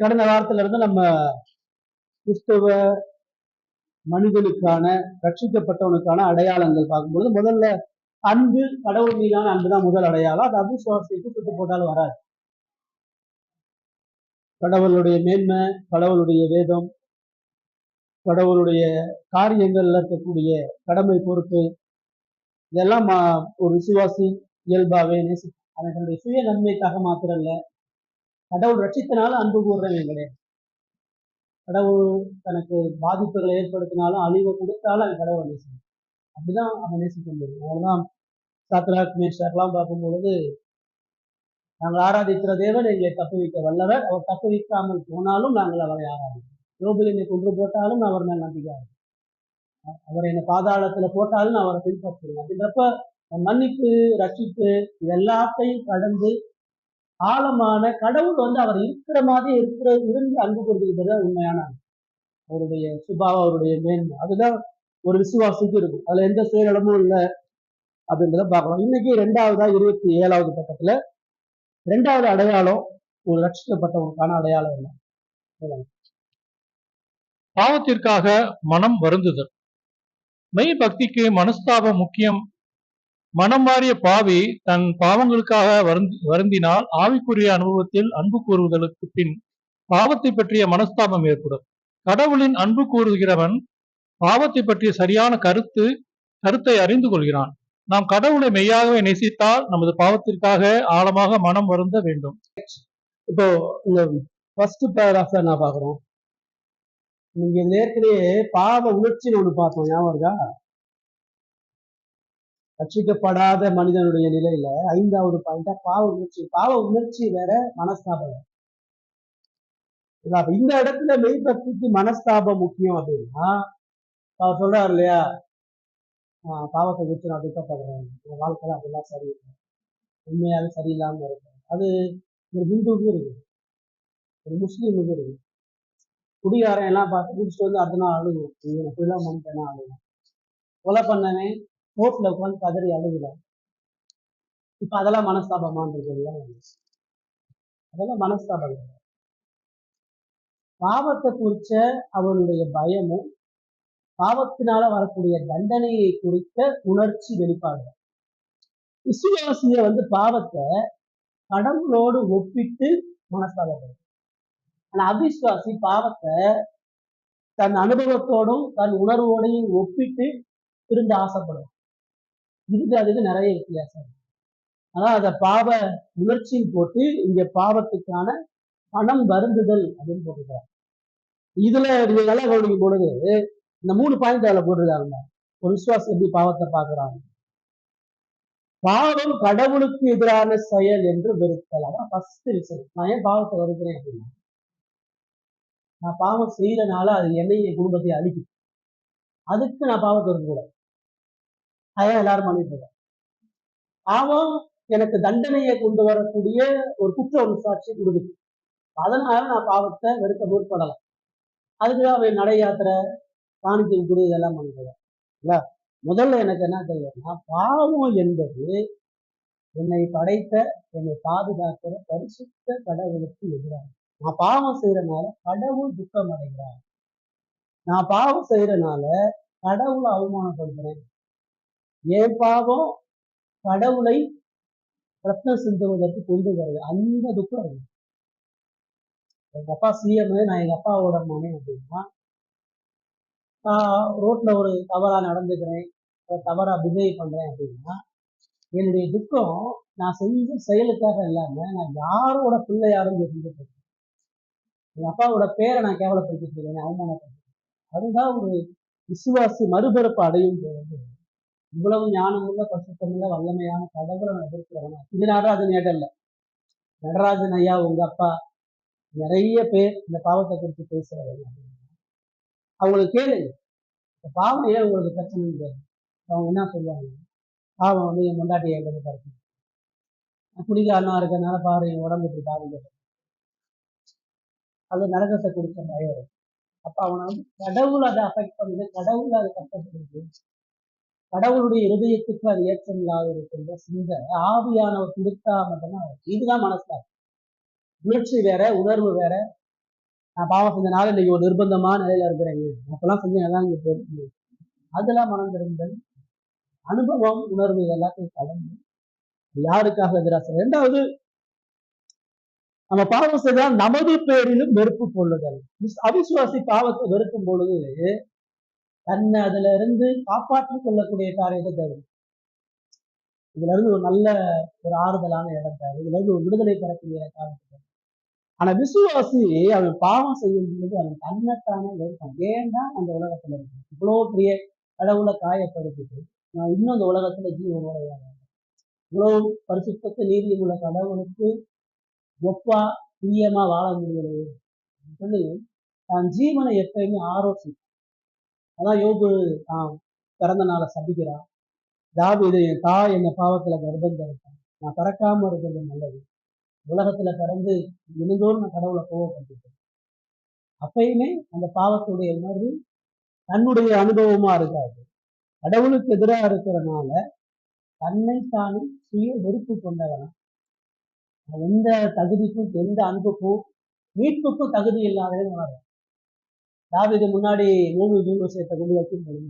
கடந்த வாரத்துல இருந்து நம்ம கிறிஸ்தவ மனிதனுக்கான ரட்சிக்கப்பட்டவனுக்கான அடையாளங்கள் பார்க்கும்பொழுது முதல்ல அன்பு, கடவுள் மீதான அன்புதான் முதல் அடையாளம். அது அவிசுவாசிக்கு சுட்டு போட்டாலும் வராது. கடவுளுடைய மேன்மை, கடவுளுடைய வேதம், கடவுளுடைய காரியங்கள்ல இருக்கக்கூடிய கடமை பொறுப்பு, இதெல்லாம் ஒரு விசுவாசி இயல்பாவே அவர்களுடைய சுய நன்மைக்காக மாத்திரம் இல்ல, கடவுள் ரட்சித்தனால அன்பு கூறுறவங்க கிடையாது. கடவுள் தனக்கு பாதிப்புகளை ஏற்படுத்தினாலும் அழிவை கொடுத்தாலும் அவன் கடவுளை நேசிக்கும். அப்படிதான் அவன் நேசிக்க முடியும். அதனாலதான் சாத்ராக் மேஷாக்லாம் பார்க்கும்பொழுது, நாங்கள் ஆராதிக்கிற தேவன் எங்களை தப்புவிக்க வல்லவர், அவர் தப்புவிக்காமல் போனாலும் நாங்கள் அவரை ஆராதிக்கிறோம். யோபு என்னை கொன்று போட்டாலும் நான் அவர் மேல் நம்பிக்கை, அவர் என்னை பாதாளத்துல போட்டாலும் நான் அவரை பின்பற்றுவேன். அப்படின்றப்ப மன்னிப்பு, ரட்சிப்பு இது எல்லாத்தையும் கடந்து ஆழமான கடவுள் அவர் இருக்கிற மாதிரி இருந்து அன்பு கொடுத்துக்கிட்டு உண்மையான அவருடைய சுபாவம், அவருடைய மேன்மை, அதுதான் ஒரு விசுவாசிக்கு இருக்கும். அதுல எந்த சுயநலமும் இல்லை அப்படின்றத பார்க்கலாம். இன்னைக்கு 2வது 27வது பக்கத்துல 2வது அடையாளம் ஒரு ரட்சிக்கப்பட்டவனுக்கான அடையாளம் என்ன? பாவத்திற்காக மனம் வருந்துதல். மெய் பக்திக்கு மனஸ்தாபம் முக்கியம். மனம் மாறிய பாவி தன் பாவங்களுக்காக வருந்தினால் ஆவிக்குரிய அனுபவத்தில் அன்பு கூறுவதற்கு பின் பாவத்தை பற்றிய மனஸ்தாபம் ஏற்படும். கடவுளின் அன்பு கூறுகிறவன் பாவத்தை பற்றிய சரியான கருத்தை அறிந்து கொள்கிறான். நாம் கடவுளை மெய்யாகவே நேசித்தால் நமது பாவத்திற்காக ஆழமாக மனம் வருந்த வேண்டும். இப்போ இந்த ஃபர்ஸ்ட் பேராகிராஃப்ல நான் பாக்குறோம், நீங்க ஏற்கனவே பாவ உணர்ச்சின்னு ஒண்ணு பார்த்தோம், ஞாபகம் இருக்கா? ரட்சிக்கப்படாத மனிதனுடைய நிலையில 5வது பாயிண்டா பாவ உணர்ச்சி வேற, மனஸ்தாபம். இந்த இடத்துல மெய்பக்திக்கு மனஸ்தாபம் முக்கியம் அப்படின்னா, அவர் சொல்றாரு இல்லையா, பாவத்தை குறித்து நான் துக்கப்படுறேன், என் வாழ்க்கையில அப்படிலாம் சரியில்லை, உண்மையாவே சரியில்லாம இருக்கேன். அது ஒரு ஹிந்துவுக்கும் இருக்கு, ஒரு முஸ்லீமுக்கும் இருக்கு. குடிகாரன் எல்லாம் பார்த்து குடிச்சிட்டு வந்து அடுத்த நாள் அழுகும், இப்படிலாம் பண்ணிட்டேன்னா அழுகும். கொலை பண்ணவன் கோர்ட்ல உட்காந்து கதறி அழுகுறான். இப்ப அதெல்லாம் மனஸ்தாபமான்றது, அதெல்லாம் மனஸ்தாபம். பாவத்தை குறிச்ச அவனுடைய பயமும் பாவத்தினால வரக்கூடிய தண்டனையை குறித்த உணர்ச்சி வெளிப்பாடு. விசுவாசிய பாவத்தை கடவுளோடு ஒப்பிட்டு மனஸ்தாபப்படும். ஆனா அவிசுவாசி பாவத்தை தன் அனுபவத்தோடும் தன் உணர்வோடையும் ஒப்பிட்டு திரும்ப ஆசைப்படும். அதுக்கு நிறைய வித்தியாசம். அதான் அதை பாவ உணர்ச்சின்னு போட்டு இங்க பாவத்துக்கான மனம் வருந்துதல் அப்படின்னு போட்டுக்கிறார். இதுல நீங்க நல்லா கவனிக்கும் பொழுது இந்த 3 பாயிண்ட் அதில் போட்டிருக்காங்க. ஒரு விசுவாசி எப்படி பாவத்தை பார்க்கிறாங்க. பாவம் கடவுளுக்கு எதிரான செயல் என்று வெறுத்தல். அதான் ஃபர்ஸ்ட் விஷயம். நான் ஏன் பாவத்தை வெறுக்கிறேன் அப்படின்னா, நான் பாவம் செய்யறதுனால அது என்னைய குடும்பத்தை அழிக்கும், அதுக்கு நான் பாவத்தை வெறுக்கக்கூடாது. அதான் எல்லாரும் பண்ணிட்டு பாவம் எனக்கு தண்டனையை கொண்டு வரக்கூடிய ஒரு குற்ற உணர்ச்சி கொடுக்குது, அதனால நான் பாவத்தை வெறுக்க முற்படலாம். அதுக்குதான் அவன் நடை யாத்திரை, காணிக்கை குரு இதெல்லாம் பண்ணுறேன் இல்ல. முதல்ல எனக்கு என்ன தெரியும்னா, பாவம் என்பது என்னை படைத்த, என்னை பாதுகாக்கிற பரிசுத்த கடவுளுக்கு எதிராக. நான் பாவம் செய்யறதுனால கடவுள் துக்கம் அடைகிறார், நான் பாவம் செய்யறதுனால கடவுளை அவமானப்படுத்துறேன், என் பாவம் கடவுளை ரத்னம் சிந்துவதற்கு கொண்டு வருது, அந்த துக்கம் இருக்கு. எங்க அப்பா சிஎம், நான் எங்க அப்பாவோட மகன் அப்படின்னா, ரோட்ல ஒரு தவறா நடந்துக்கிறேன், தவறா பிஹேவ் பண்றேன் அப்படின்னா, என்னுடைய துக்கம் நான் செஞ்ச செயலுக்காக இல்லாம நான் யாரோட பிள்ளையாரும் செஞ்சுட்டு இருக்கேன், எங்க அப்பாவோட பேரை நான் கேவலப்படுத்திட்டு இருக்கேன், அவமானப்படுத்திருக்கேன். அதுதான் ஒரு விசுவாசி மறுபிறப்பு அடையும் போது இவ்வளவு ஞானமுள்ள பரிசுத்தமுள்ள வல்லமையான கடவுளை நான் எதிர்க்கிறவனா. இது நடராஜன் ஏடல்ல, நடராஜன் ஐயா உங்க அப்பா நிறைய பேர் இந்த பாவத்தை குறித்து பேசுறவங்க. அவங்களுக்கு கேளுங்க, பாவம் ஏன் உங்களுக்கு பிரச்சனை, அவங்க என்ன சொல்லுவாங்க, பாவம் என் முண்டாட்டி எங்க பறக்கு, குடிகாரனா இருக்கிறதுனால பாரு என் உடம்பு இப்படி பாருங்க, அது நரகத்தை கொடுத்த பயம். அப்ப அவனை கடவுள் அதை அஃபெக்ட் பண்ணுது, கடவுள் அதை கஷ்டப்படுது, கடவுளுடைய இருதயத்துக்கு அது ஏற்றமில்லாத இருக்கின்ற சிந்தை ஆவியானவர் கொடுத்தா மட்டும்தான். இதுதான் மனசுல உணர்ச்சி வேற, உணர்வு வேற, நான் பாவம் செஞ்சனால இன்னைக்கு ஒரு நிர்பந்தமான நிலையில இருக்கிறேங்க, அப்பெல்லாம் செஞ்சேன் அதான் இங்க போயிருக்கு. அதெல்லாம் மனம் திரும்புதல், அனுபவம், உணர்வு எல்லாத்தையும் கலந்து யாருக்காக எதிராக. இரண்டாவது, நம்ம பாவம் செய்தால் நமது பேரிலும் வெறுப்பு கொள்ளுதல். அவிசுவாசி பாவத்தை வெறுக்கும் பொழுது தன்னை அதுல இருந்து காப்பாற்றிக் கொள்ளக்கூடிய காரியத்தை தேவை. இதுல இருந்து ஒரு நல்ல ஒரு ஆறுதலான இடத்தை, இதுல இருந்து ஒரு விடுதலை பெறக்கூடிய காரணத்தை. ஆனா விசுவாசி அவன் பாவம் செய்யும் பொழுது அவன் தன்னைத்தானே வெறுப்பான். ஏன்னா அந்த உலகத்துல இருக்கு இவ்வளவு பெரிய கடவுளை காயப்படுத்திட்டு நான் இன்னும் அந்த உலகத்துல ஜீவனோட இவ்வளவு பரிசுத்தத்தை நீதியும் உள்ள கடவுளுக்கு ஒப்பா பிரியமா வாழ முடியலையே சொல்லி தான் ஜீவனை எப்பயுமே ஆரோசி. அதான் யோபு தான் பிறந்த நாளை சபிக்கிறான். தாவீது என் தாய் என்ன பாவத்துல கர்ப்பம் தரித்தான், நான் பிறக்காம இருக்கிறது நல்லது, உலகத்துல பிறந்து இனிந்தோடு நான் கடவுளை கோவப்பட்டுட்டேன். அப்பயுமே அந்த பாவத்துடைய உணர்வு தன்னுடைய அனுபவமா இருக்காது. கடவுளுக்கு எதிராக இருக்கிறனால தன்னைத்தானே சுய வெறுப்பு கொண்டவனா, எந்த தகுதிக்கும் எந்த அன்புக்கும் மீட்புக்கும் தகுதி இல்லாதவன் உணர்வு. தாவீது முன்னாடி 3 தீர்க்கதரிசிகளை கொண்டு வைக்கும் பொழுது,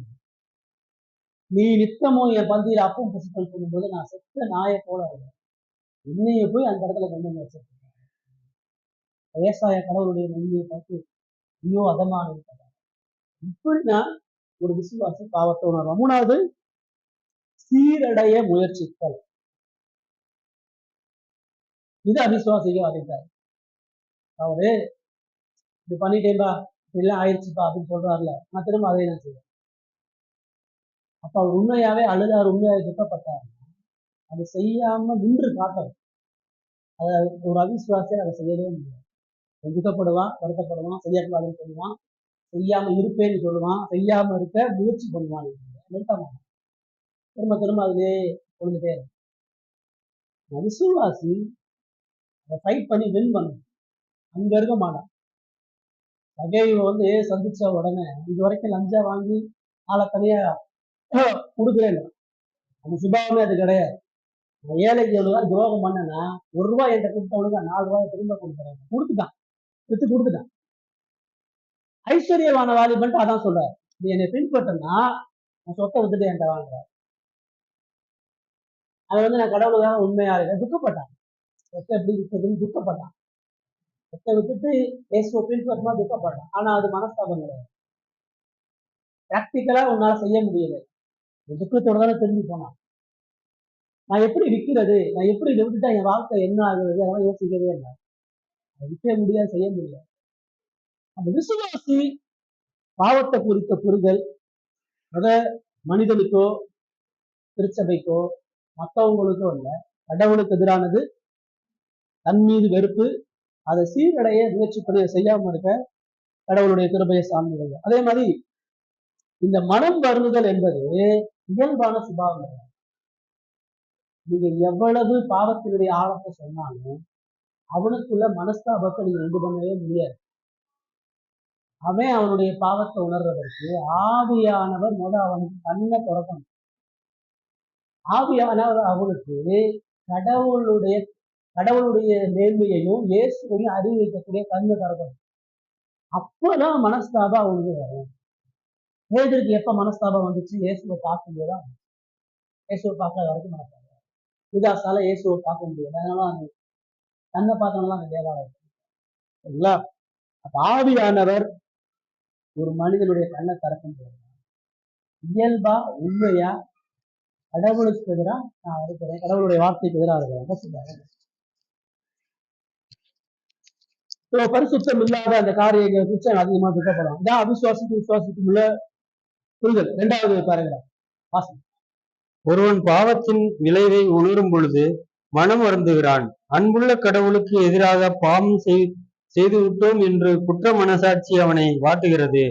நீ நித்தமும் என் பந்தியில் அப்பம் புசித்தல் சொல்லும்போது நான் செத்த நாயை போல இருக்கேன், என்னைய போய் அந்த இடத்துல கொண்டு வந்து வச்சிருக்கேன். ஏசாயா கடவுளுடைய நன்மையை பார்த்து ஐயோ அதமான இருக்கிறார். இப்படின்னா ஒரு விசுவாசி பாவத்தை உணர்வான். 3வது, சீரடைய முயற்சித்தல். இது அவிசுவாசிகள் அடைந்தார். அவரு இது பண்ணிட்டேன்பா, எல்லாம் ஆயிடுச்சுப்பா அப்படின்னு சொல்றாருல, நான் திரும்ப அதை நான் செய்வேன். அப்ப அவர் உண்மையாவே அழுதார், உண்மையாக துக்கப்பட்டார், அதை செய்யாம நின்று காட்டணும். அதை ஒரு அவிசுவாசியை அதை செய்யவே முடியாது. துக்கப்படுவான், வருத்தப்படுவான், செய்யக்கூடாதுன்னு சொல்லுவான், செய்யாம இருப்பேன்னு சொல்லுவான், செய்யாம இருக்க முயற்சி பண்ணுவான், நிறுத்தமான திரும்ப திரும்ப அதிலே கொண்டுட்டே இருக்கும். விசுவாசி அதை ஃபைட் பண்ணி வின் பண்ணும், அங்க இருக்க மாட்டான். சகைவை சந்திச்ச உடனே இது வரைக்கும் லஞ்சா வாங்கி ஆளை தனியா கொடுக்குறேன், அந்த சுபாவமே அது கிடையாது. ஏழைக்கு எவ்வளவுதான் துரோகம் பண்ணனா ₹1 என்கிட்ட கொடுத்தவனுக்கு ₹4 திரும்ப கொடுக்குறேன், கொடுத்துட்டான், வித்து கொடுத்துட்டான். ஐஸ்வர்யவான வாலிபன்ட்டு அதான் சொல்றாரு, நீ என்னை பின்பற்றினா நான் சொத்தை வித்துட்டு என்கிட்ட வாங்குற. அது நான் கடவுளுக்காக உண்மையா இருக்கேன், துக்கப்பட்டான். சொத்தை எப்படி விற்கிறதுன்னு துக்கப்பட்டான். சொத்தை விட்டுட்டு இயேசுவை பின்பற்றினா துக்கப்பட்டான். ஆனா அது மனஸ்தாபம் கிடையாது. பிராக்டிக்கலா உன்னால செய்ய முடியல, துக்கத்தோட தானே திரும்பி போனான். நான் எப்படி விற்கிறது, நான் எப்படி இதை விட்டுட்டா என் வாழ்க்கை என்ன ஆகுது, அதெல்லாம் யோசிக்கவே இல்லை. விற்க முடியாது, செய்ய முடியாது. அந்த விசுவாசி பாவத்தை குறித்த புரிதல் அத மனிதனுக்கோ திருச்சபைக்கோ மற்றவங்களுக்கோ இல்லை, கடவுளுக்கு எதிரானது, தன் மீது வெறுப்பு, அதை சீரடைய முயற்சி பண்ணி செய்யாம இருக்க கடவுளுடைய கிருபையை சார்ந்தது. அதே மாதிரி இந்த மனம் வருந்துதல் என்பது இயல்பான சுபாவம். நீங்க எவ்வளவு பாவத்தினுடைய ஆழத்தை சொன்னாலும் அவனுக்குள்ள மனஸ்தாபத்தை நீங்க உண்டு பண்ணவே முடியாது. அவனுடைய பாவத்தை உணர்வதற்கு ஆவியானவர் அவனுக்கு கண்ணை திறக்கணும். ஆவியானவர் அவனுக்கு கடவுளுடைய மேன்மையையும் இயேசுவையும் அறிவிக்கக்கூடிய கண்ணை திறக்கணும். அப்பதான் மனஸ்தாபம் அவனுக்கு வரும். பேதுருக்கு எப்ப மனஸ்தாபம் வந்துச்சு? இயேசுவை பார்க்கும்போதுதான். இயேசுவை பார்க்காத வரைக்கும் மனஸ்தாபம். யூதாசால இயேசுவை பார்க்க முடியாது, அதனால தன்னை பார்த்தவங்களாம் அந்த தேவாலயம். சரிங்களா? அப்ப ஆவியானவர் ஒரு மனிதனுடைய கண்ணை திறக்கும் போது இயல்பா உண்மையா கடவுளுக்கு எதிராக நான் இருக்கிறேன், கடவுளுடைய வார்த்தைக்கு எதிராக இருக்கிறேன் சொல்றாங்க. பரிசுத்தம் இல்லாத அந்த காரியங்களை குறித்து அதிகமா துக்கப்படும். இதான் விசுவாசிக்கும் உள்ள புரிதல். 2வது பாருங்க, வாசம். ஒருவன் பாவத்தின் விளைவை உணரும் பொழுது மனம் வருந்துகிறான். அன்புள்ள கடவுளுக்கு எதிராக பாவம் செய்து விட்டோம் என்று குற்ற மனசாட்சி அவனை வாட்டுகிறது.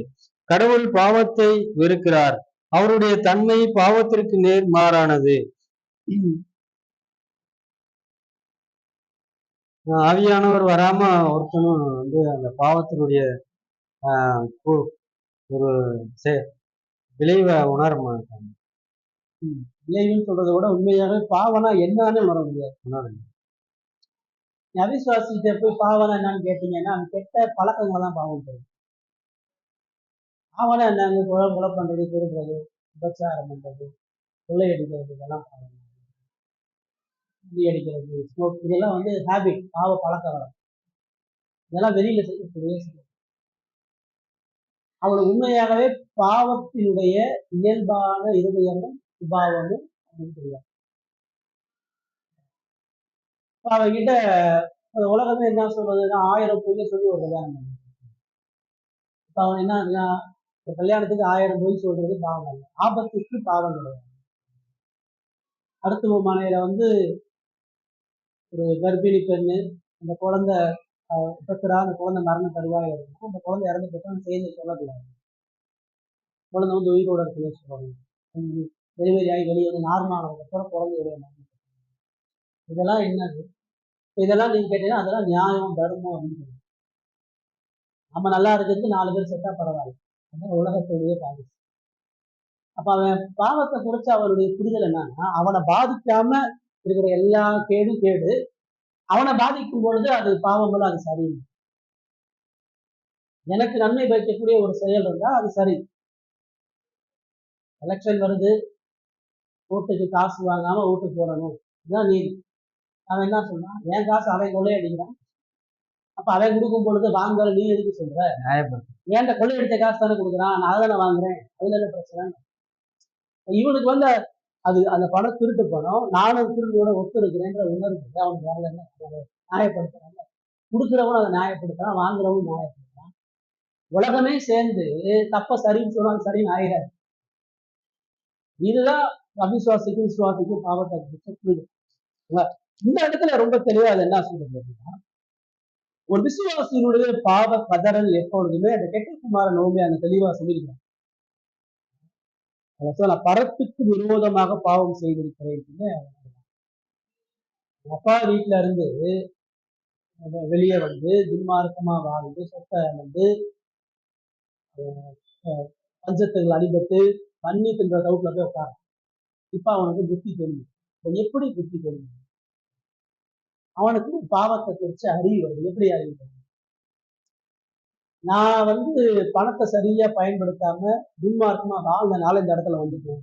கடவுள் பாவத்தை வெறுக்கிறார், அவருடைய தன்மை பாவத்திற்கு நேர் மாறானது. ஆவியானவர் வராம ஒருத்தனும் அந்த பாவத்தினுடைய ஒரு விளைவை உணர மாட்டாங்க. விளைவுன்னு சொல்றதை விட உண்மையாக பாவனா என்னன்னு உணர முடியாது. நீ அவிசுவாசிக்கிட்ட போய் பாவம்னா என்னன்னு கேட்டீங்கன்னா, அவன் கெட்ட பழக்கங்களை தான் பாவம் போகும். பாவம்னா என்னங்க? கொலை பண்றது, திருடுறது, விபச்சாரம் பண்றது, கொள்ளையடிக்கிறது, இதெல்லாம் பாவம். குடி அடிக்கிறது, ஸ்மோக், இதெல்லாம் வந்து ஹேபிட், பாவ பழக்க வழக்கம். இதெல்லாம் வெளியில செய்யக்கூடிய செயல். அவனுக்கு உண்மையாகவே பாவத்தினுடைய இயல்பான இருதயமும் சுபாவமும் அப்படின்னு தெரியாது. அவன்கிட்ட உலகமே என்ன சொல்றதுன்னா 1000 பொய்ய சொல்லி ஒரு கல்யாணம் பண்ணு. இப்ப அவன் என்ன, ஒரு கல்யாணத்துக்கு 1000 பொய் சொல்றது பாவம் இல்லை, ஆபத்துக்கு பாவம் கிடையாது. அடுத்த மனையில வந்து ஒரு கர்ப்பிணி பெண்ணு, அந்த குழந்தை பெற்றா, அந்த குழந்தை மரண தருவாயில் இருக்கும், அந்த குழந்தை இறந்து போட்டா செய்தி சொல்லக்கூடாது. குழந்தை வந்து உயிரோட இருக்குன்னு சொல்லுவாங்க. டெலிவரி ஆகி வெளியே வந்து நார்மலானதுக்கப்புறம் குழந்தையுடைய மரணம். இதெல்லாம் என்னது? இதெல்லாம் நீங்க கேட்டீங்கன்னா அதெல்லாம் நியாயம், தர்மம் அப்படின்னு சொல்லுவாங்க. நம்ம நல்லா இருக்கிறதுக்கு 4 பேர் செத்தா பரவாயில்ல, அதான் உலகத்துடைய பாதிப்பு. அப்ப அவன் பாவத்தை குறிச்சு அவனுடைய புரிதல் என்னன்னா, அவனை பாதிக்காம இருக்கிற எல்லா கேடும் கேடு, அவனை பாதிக்கும் பொழுது அது பாவம், அது சரியில்லை. எனக்கு நன்மை பயக்கக்கூடிய ஒரு செயல் இருந்தா அது சரி. எலெக்ஷன் வருது, ஓட்டுக்கு காசு வாங்காம ஓட்டு போடணும், இதுதான் நீதி. அவன் என்ன சொல்றான்? என் காசு அவன் கொள்ளையடிக்கிறான், அப்ப அவன் கொடுக்கும் பொழுது வாங்கல, நீ எதுக்கு சொல்ற? ஏன் கொள்ளையடிச்ச காசு தானே கொடுக்குறான், நான் தானே வாங்குறேன், அதுல என்ன பிரச்சனை? இவனுக்கு வந்து அது அந்த பணம் திருட்டு பணம், நானும் திருடோட ஒத்து இருக்கிறேன்ற உணர்வு அவனுக்கு வரலன்னு நியாயப்படுத்துறாங்க. கொடுக்குறவனும் அதை நியாயப்படுத்துறான், வாங்குறவனும் நியாயப்படுத்துறான். உலகமே சேர்ந்து தப்ப சரின்னு சொன்னாலும் சரின்னு ஆயிடாது. இதுதான் அவிசுவாசிக்கும் விசுவாசிக்கும் பாவத்தை புரியுது. இந்த இடத்துல ரொம்ப தெளிவா அது என்ன சொல்றது அப்படின்னா, ஒரு விசுவாசியினுடைய பாவ கதறல் எப்பொழுதுமே அந்த கெட்டகுமார நோம்பி அந்த தெளிவா சொல்லியிருக்காங்க. நான் பரத்துக்கு விரோதமாக பாவம் செய்திருக்கிறேன். அப்பா வீட்டுல இருந்து வெளியே வந்து துன்மார்க்கமா வாழ்ந்து சொத்தை வந்து பஞ்சத்துகள் அடிபட்டு பண்ணி தின்ற சவுட்ல போய் உட்கார. இப்ப அவனுக்கு புத்தி தெரியும். எப்படி புத்தி தெரியும்? அவனுக்கு பாவத்தை குறிச்சு அறிவு வருது. எப்படி அறிவு வருது? நான் வந்து பணத்தை சரியா பயன்படுத்தாம துன்மார்க்கமா வாழ்ந்தனால இந்த இடத்துல வந்துட்டேன்.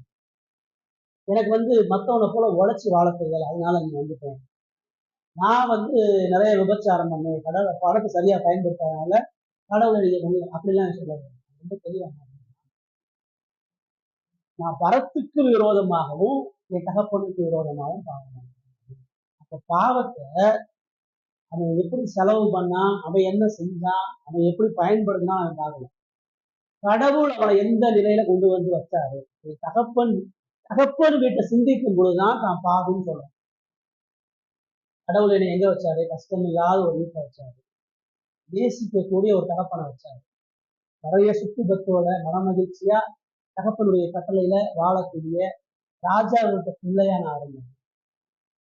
எனக்கு வந்து மத்தவனை போல உழைச்சி வாழ தெரியல, அதனால இங்க வந்துட்டேன். நான் வந்து நிறைய விபச்சாரம் பண்ணேன், கடவுள் பணத்தை சரியா பயன்படுத்தாதனால கடவுளை அப்படிலாம் சொல்லுவாங்க. ரொம்ப தெளிவா நான் பரத்துக்கு விரோதமாகவும் என் தகப்பனுக்கு விரோதமாகவும் பாவம். அப்ப பாவத்தை அவன் எப்படி செலவு பண்ணான், அவன் என்ன செஞ்சான், அவன் எப்படி பயன்படுத்தினா அவன் பார்க்கல. கடவுள் அவனை எந்த நிலையில கொண்டு வந்து வச்சாரு, தகப்பன் வீட்டை சிந்திக்கும் பொழுதுதான் நான் பாவின்னு சொல்றேன். கடவுள் என்னை எங்க வச்சாரு? கஷ்டம் இல்லாத ஒரு வீட்டை வச்சாரு, நேசிக்கக்கூடிய ஒரு தகப்பனை வச்சாரு, நிறைய சுற்றுபத்தோட மனமகிழ்ச்சியா தகப்பனுடைய கட்டளையில வாழக்கூடிய ராஜாவுடைய பிள்ளையா நான் இருந்தேன்.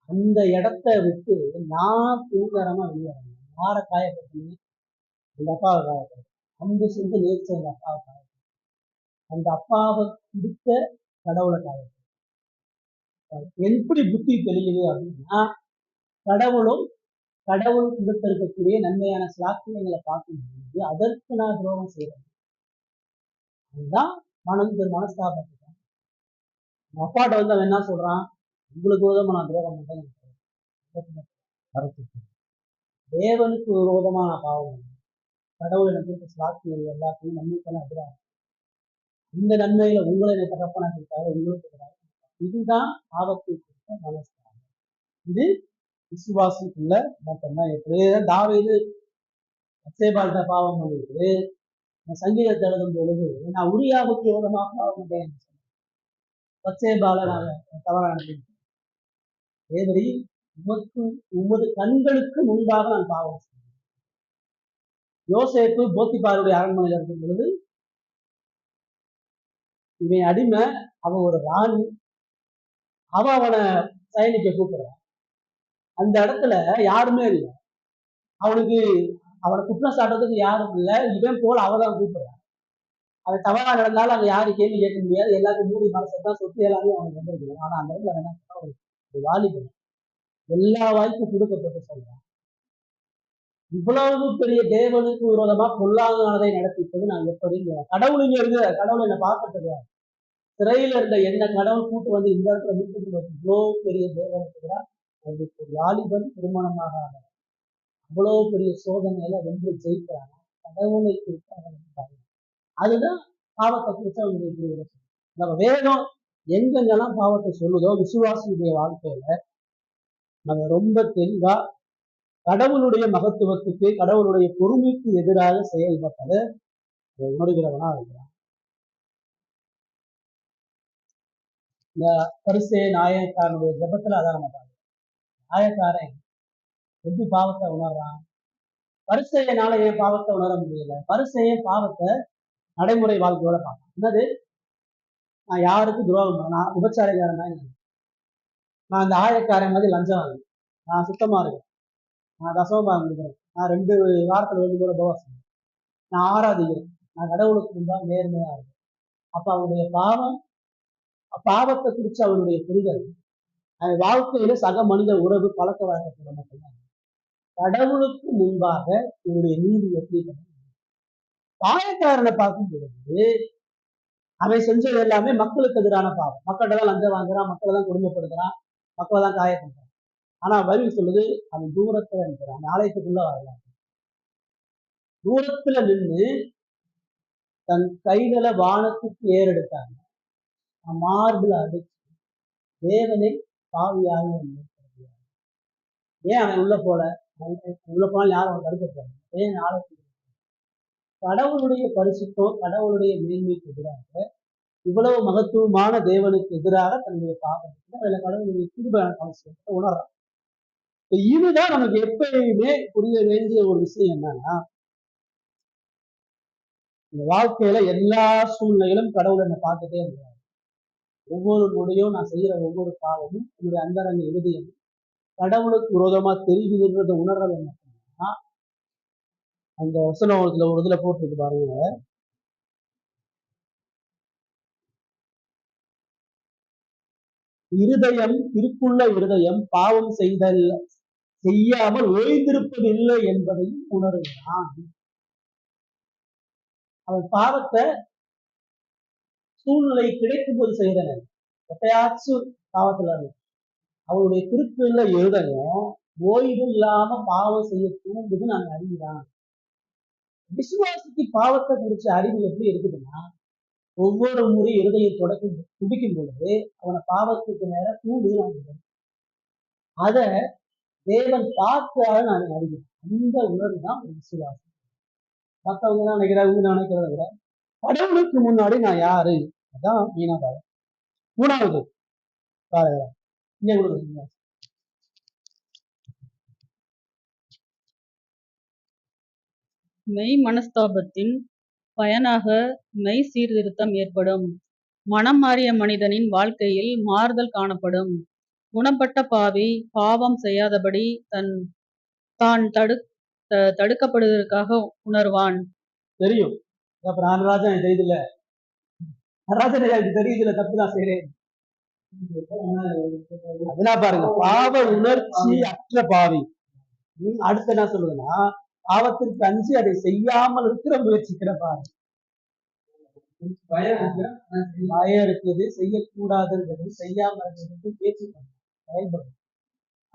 அந்த இடத்த விட்டு நான் தூங்கரமா வெளியேறேன். யாரை காயப்படுத்தணும்? அந்த அப்பாவை காயப்படுத்த அன்பு செஞ்சு நேர்ச்சி அந்த அப்பாவை காயப்படுத்த, அந்த அப்பாவை கொடுத்த கடவுளை காயப்படுத்த. எப்படி புத்தி தெரியுது அப்படின்னா, கடவுள் கொடுத்திருக்கக்கூடிய நன்மையான சாத்தியங்களை பார்க்கும்போது அதற்கு நான் துரோகம் செய்யறேன். அதுதான் மனஸ்தாபத்துக்கு. அப்பாட்ட வந்து அவன் என்ன சொல்றான்? உங்களுக்கு விரோதமா நான் துரோகம் பண்றேன், தேவனுக்கு விரோதமான பாவம், கடவுள் எனக்கு சாத்தியம் எல்லாத்தையும் நன்மைக்கெல்லாம் எதிராக, இந்த நன்மையில உங்களை என்னை தகப்பனாக உங்களுக்கு எதிராக. இதுதான் பாவத்தை குறித்த மனஸ்தாபம். இது விசுவாசத்துக்குள்ள மட்டும்தான். எப்படிதான் தாவீது பத்சேபாள்கிட்ட பாவம் பண்ணிட்டு சங்கீதத்தை எழுதும் பொழுது நான் உரியாவுக்கு விரோதமாக பாவம் பண்ணேன், பத்சேபாளை நான் தவறாக அனுப்பிட்டேன், தேவரி உமது கண்களுக்கு முன்பாக நான் பாவம் செய்தேன். யோசேப்பு போத்திபாருடைய அரண்மனையில் இருக்கும் பொழுது இவன் அடிமை, அவன் ஒரு ராணி, அவனை சயனிக்க கூப்பிடுறான். அந்த இடத்துல யாருமே இல்லை, அவனை குற்றம் சாட்டுறதுக்கு யாரும் இல்லை, இவன் போல அவதான் கூப்பிடுறான். அவன் தவறா நடந்தாலும் அங்க யாரும் கேள்வி கேட்க முடியாது, எல்லாருக்கும் மூடி மனசைத்தான் சொத்து எல்லாமே அவனுக்கு வந்துருக்கு. ஆனா அந்த இடத்துல என்ன ஒரு வாலிபன் எல்லா வாய்ப்பும் கொடுக்கப்பட்டு சொல்றான், இவ்வளவு பெரிய தேவனுக்கு விரோதமா பொல்லாங்கானதை நடத்திப்பது நான் எப்படிங்க? கடவுள் இங்க இருந்து கடவுள் என்னை பார்க்கறது சிறையில இருந்த என்ன கடவுள் கூட்டு வந்து இந்த இடத்துல மீட்டு இவ்வளோ பெரிய தேவனுக்கு அவருக்கு ஒரு வாலிபன் திருமணமாக அவ்வளவு பெரிய சோதனையில வென்று ஜெயிக்கிறாங்க. கடவுளை குறித்து அவங்க அதுதான் பாவத்தை குறித்து அவங்களுக்கு நம்ம வேதம் எங்கெங்கெல்லாம் பாவத்தை சொல்லுதோ விசுவாசியுடைய வாழ்க்கையில நம்ம ரொம்ப தெளிவா கடவுளுடைய மகத்துவத்துக்கு கடவுளுடைய பொறுமைக்கு எதிராக செயல்பட்டதை உணர்கிறவனா இருக்கிறான். இந்த பரிசே நாயக்காரனுடைய ஜபத்துல அதான் நம்ம பார்க்கணும். நாயக்காரன் எப்படி பாவத்தை உணர்றான்? பரிசையனால ஏன் பாவத்தை உணர முடியல? பரிசைய பாவத்தை நடைமுறை வாழ்க்கையோட பார்க்கலாம். என்னது? நான் யாருக்கு துரோகம் பண்ண, நான் விபச்சாரக்காரன் தான், நான் அந்த ஆயக்காரன் மாதிரி லஞ்சம் வாங்க, நான் சுத்தமா இருக்கேன், நான் தசமபாகம் கொடுக்குறேன், நான் 2 வாரத்துல 2 முறை உபவாசம், நான் ஆராதிக்கிறேன், நான் கடவுளுக்கு முன்பாக நேர்மையா இருக்கேன். அப்ப அவருடைய பாவத்தை குறித்து அவருடைய புரிதல் வாழ்க்கையில சக மனித உறவு பழக்க வழக்கத்துல மட்டும்தான். கடவுளுக்கு முன்பாக இவருடைய நீதி எப்படி பாயக்காரனை பார்க்கும் பொழுது அவன் செஞ்சது எல்லாமே மக்களுக்கு எதிரான பாவம். மக்கள்கிட்ட தான் லஞ்சம் வாங்குறான், மக்களை தான் கொடுமைப்படுத்துறான், மக்களை தான் காயப்படுறான். ஆனா பைபிள் சொல்லுது அவன் தூரத்துல நிற்கிறான், ஆலயத்துக்குள்ள வரலாம். தூரத்துல நின்று தன் கைகளை வானத்துக்கு ஏறெடுத்தாங்க, மார்பிள் அடிச்சு தேவனை பாவியாக ஏன் அவன் உள்ள போனாலும் யாரும் அவன் தடுக்க போறாங்க? ஏன் ஆலயத்துக்கு கடவுளுடைய பரிசுத்தம் கடவுளுடைய மேன்மைக்கு எதிராக இவ்வளவு மகத்துவமான தேவனுக்கு எதிராக தன்னுடைய பாவத்தை அதுல கடவுளுடைய கிருபையான அவசியத்தை உணர்றான். இதுதான் நமக்கு எப்பயுமே புரிய வேண்டிய ஒரு விஷயம் என்னன்னா, இந்த வாழ்க்கையில எல்லா சூழ்நிலைகளும் கடவுளை என்ன பார்த்துட்டே இருக்கிறார். ஒவ்வொரு நொடியும் நான் செய்யற ஒவ்வொரு பாவமும் என்னுடைய அந்தரங்க இறுதியும் கடவுளுக்கு விரோதமா தெரிவிக்கிறத உணர்றது என்ன பண்ணா, அந்த வசனத்துல ஒரு இதுல போட்டிருக்கு பாருங்க, இருதயம் திருக்குள்ள இருதயம் பாவம் செய்யாமல் ஓய்ந்திருப்பதில்லை என்பதையும் உணர்கிறான். அவன் பாவத்தை சூழ்நிலை கிடைக்கும் போது செய்யறன எப்பயாச்சும் பாவத்துல அவனுடைய திருக்குள்ள இருதயம் ஓய்வு இல்லாம பாவம் செய்ய தூண்டுது நாங்க அறிகிறான். விசுவாசிக்கு பாவத்தை குறிச்ச அறிவு எப்படி இருக்குதுன்னா, ஒவ்வொரு முறை இருதயம் துடிக்கும் பொழுது அவனை பாவத்துக்கு நேரம் தூண்டுது. அத தேவன் பார்க்காத நான் அறிகிறேன். அந்த உணர்வு தான் ஒரு விசுவாசம். மற்றவங்க தான் நினைக்கிறத விட கடவுளுக்கு முன்னாடி நான் யாரு, அதான் மீனாக. 3வது மெய் மனஸ்தாபத்தின் பயனாக மெய் சீர்திருத்தம் ஏற்படும். மனம் மாறிய மனிதனின் வாழ்க்கையில் மாறுதல் காணப்படும். குணப்பட்ட பாவி பாவம் செய்யாதபடி தான் தடுக்கப்படுவதற்காக உணர்வான். தெரியும். அப்புறம் ராஜா தெரியுது இல்ல, ராஜா எனக்கு தெரியுது இல்ல, தப்புதான் செய்யறேன். அதெல்லாம் பாருங்க, பாவ உணர்ச்சி அற்ற பாவி. அடுத்து என்ன சொல்லுதுன்னா, பாவத்திற்கு அஞ்சு அதை செய்யாமல் இருக்கிற முயற்சிக்கிற பாவி. பயம் இருக்குது, செய்யக்கூடாதுன்றது, செய்யாம இருக்கிறது முயற்சி செயல்படும்.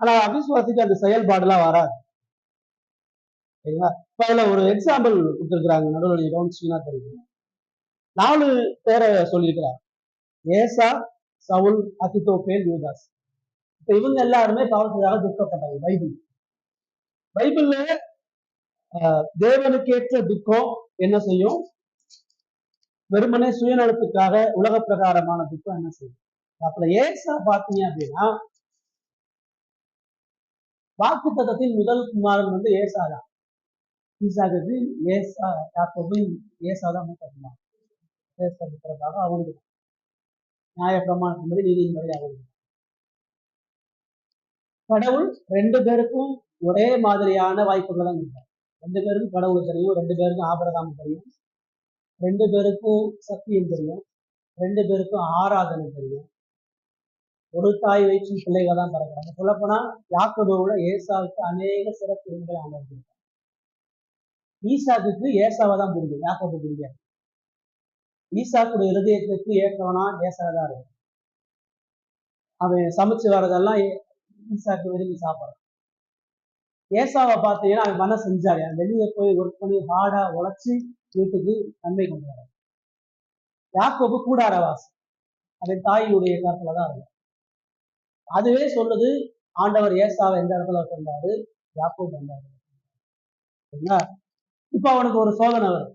ஆனா அவிசுவாசிக்கு அந்த செயல்பாடு எல்லாம் வராது. சரிங்களா? இப்ப அதுல ஒரு எக்ஸாம்பிள் கொடுத்துருக்காங்க, நடுவில் கவனிச்சீங்கன்னா தெரியும். 4 பேரை சொல்லியிருக்கிறார், ஏசா, சவுல், அகித்தோப்பேல், யூதாஸ். இப்ப இவங்க எல்லாருமே பாவத்துக்காக துக்கப்பட்டாங்க. பைபிள்ல தேவனுக்கேற்ற துக்கம் என்ன செய்யும்? வெறுமனே சுயநலத்துக்காக உலக பிரகாரமான துக்கம் என்ன செய்யும்? அப்ப ஏசா பாத்தீங்க அப்படின்னா, வாக்கு தத்தத்தின் முதல் குமாரன் வந்து ஏசாதான். ஈசாக்கு ஏசா, யாக்கோபு ஏசாதான் மூத்தகுமாரன். ஏசாவுக்காக அவனுக்கு நியாய பிரமாணத்தின்படி நீதியின்படி அவனுக்கு கடவுள் 2 பேருக்கும் ஒரே மாதிரியான வாய்ப்புகளை தான் கொடுத்தார். 2 பேருக்கும் கடவுள் தெரியும், 2 பேருக்கும் ஆபிரகாம் தெரியும், 2 பேருக்கும் சத்தியம் தெரியும், 2 பேருக்கும் ஆராதனை தெரியும். ஒரு தாய் வயிற்றின் பிள்ளைகள் தான் பிறக்கிறாங்க. சொல்லப்போனா யாக்கோபுல ஏசாவுக்கு அநேக சிறப்பு ஆண்டவர். ஈசாக்குக்கு ஏசாவை தான் பிடிக்கும், யாக்கோபு பிடிக்காது. ஈசாக்குடைய இருதயத்துக்கு ஏற்றவனா ஏசாவை தான் இருக்கும். அவன் சமைச்சு வர்றதெல்லாம் ஈசாக்கு விரும்பி சாப்பிட்றான். ஏசாவை பார்த்தீங்கன்னா அவன் மன செஞ்சாரு, வெளியே போய் ஒர்க் பண்ணி ஹார்டா உழைச்சி வீட்டுக்கு நன்மை கொண்டு வர. யாக்கோபு கூடாரவாசி, அவன் தாயுடைய காலத்துல தான் இருக்கும். அதுவே சொல்லுது ஆண்டவர் ஏசாவை எந்த இடத்துல வந்தாரு, யாக்கோபு வந்தாரு. சரிங்களா? இப்ப அவனுக்கு ஒரு சோதனை வரும்.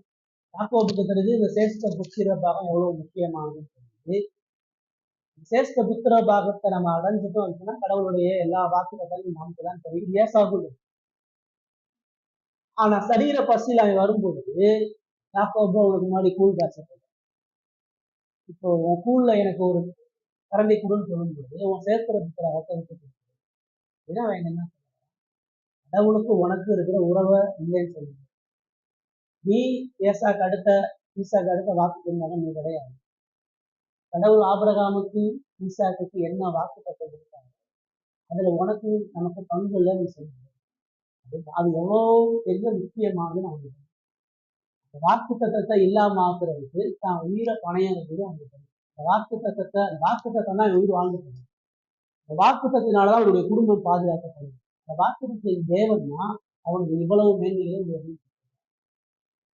யாக்கோபுக்கு தெரிஞ்சு இந்த சேஷ்ட புத்திர பாகம் எவ்வளவு முக்கியமானதுன்னு தெரிஞ்சு, சேஷ்ட புத்திர பாகத்தை நம்ம அடைஞ்சிட்டோம் அப்படின்னா கடவுளுடைய எல்லா வாக்குகளையும் நமக்கு தான் தெரியும், ஏசாவுக்கு. ஆனா சரீர பசியில் அவன் வரும்போது யாக்கோபு அவனுக்கு முன்னாடி கூழ் காய்ச்சல். இப்போ உன் கூழ்ல எனக்கு ஒரு கரண்டி கூடுன்னு சொல்லும்போது உன் சேஸ்திர புத்திர அவசரத்துக்கு அவன் என்ன கடவுளுக்கு உனக்கு இருக்கிற உறவை இல்லைன்னு சொல்லுங்க. நீ ஈசாக்கு அடுத்த வாக்கு மகன் நீ கிடையாது. கடவுள் ஆபிரகாமுக்கு ஈசாக்குக்கு என்ன வாக்கு தத்துவம் இருக்காங்க, அதுல உனக்கு நமக்கு பங்கு இல்லைன்னு சொல்லுங்க. அது எவ்வளோ பெரிய முக்கியமானதுன்னு அவங்களுக்கு வாக்கு தத்தத்தை இல்லாம ஆக்குறதுக்கு தான் உயிரை பணையம் இருக்குது அவங்களுக்கு. அந்த வாக்கு தத்தம் தான் உயிர் வாழ்ந்துட்டு. இந்த வாக்கு தத்தினாலதான் அவருடைய குடும்பம் பாதுகாக்கப்படும். அந்த வாக்கு தத்தின் தேவன்னா அவனுக்கு இவ்வளவு மேன்மையிலே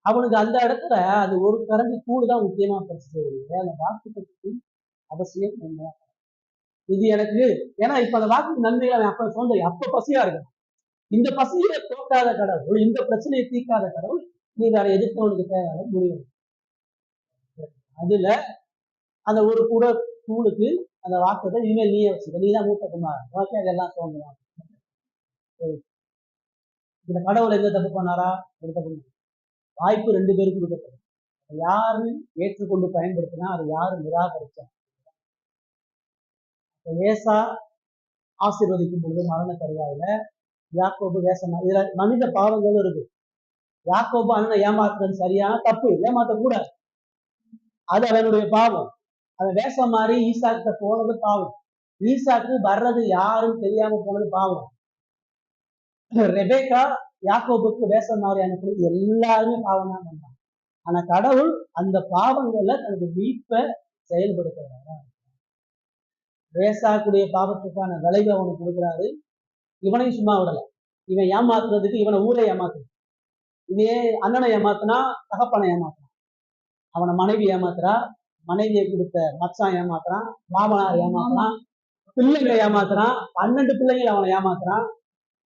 அவனுக்கு அந்த இடத்துல அது ஒரு கரண்டி கூடு தான் முக்கியமா பிரச்சனை. அந்த வாக்கு தத்துவத்தின் அவசியம் என்ன இது எனக்கு, ஏன்னா இப்ப அந்த வாக்கு நன்மைகளை அவன் அப்ப சொந்த அப்ப பசியா இருக்கு. இந்த பசியை தோக்காத கடவுள், இந்த பிரச்சனையை தீர்க்காத கடவுள், நீ வேற எதிர்த்தவனுக்கு தேவையான முடிவு. அதுல அந்த ஒரு கூட கூழுக்கு அந்த வாக்குத்தை இனிமேல் நீயே வச்சுக்க, நீ தான் மூத்த குமார், ஓகே அதெல்லாம் தோன்றுவான். இந்த கடவுள் எந்த தப்பு பண்ணாரா? ஒரு தப்பு. வாய்ப்பு 2 பேருக்கு கொடுக்கப்படும். யாரு ஏற்றுக்கொண்டு பயன்படுத்தினா அது யாரு நிராகரிச்சா. ஏசா ஆசீர்வதிக்கும் பொழுது மரண தருவாயில யாக்கோபு வேஷமா, இதுல மனித பாவங்களும் இருக்கு. யாக்கோபு அண்ணன் ஏமாத்துறது சரியான தப்பு, ஏமாத்தக்கூடாது, அது அவனுடைய பாவம். அவன் வேஷம் மாறி ஈசாக்கிட்ட போனது பாவம். ஈசாக்கு வர்றது யாருன்னு தெரியாம போனது பாவம். ரெபேக்கா யாக்கோபுக்கு வேஷம் மாறி அனுப்புறது எல்லாருமே பாவம் தான் பண்ணாங்க. ஆனா கடவுள் அந்த பாவங்கள்ல தனது மீட்பை செயல்படுத்துறாரு. ஏசாக்குடைய பாவத்துக்கான விளைவை அவனுக்கு கொடுக்குறாரு. இவனையும் சும்மா விடல. இவன் ஏமாத்துறதுக்கு இவனை ஊரை ஏமாத்துறான். இதே அண்ணனை ஏமாத்தினா தகப்பனை ஏமாத்துறான், அவனை மனைவி ஏமாத்துறா, மனைவியை கொடுத்த மச்சான் ஏமாத்துறான், மாமனார் ஏமாத்துறான், பிள்ளைங்களை ஏமாத்துறான், 12 பிள்ளைங்களை அவனை ஏமாத்துறான்.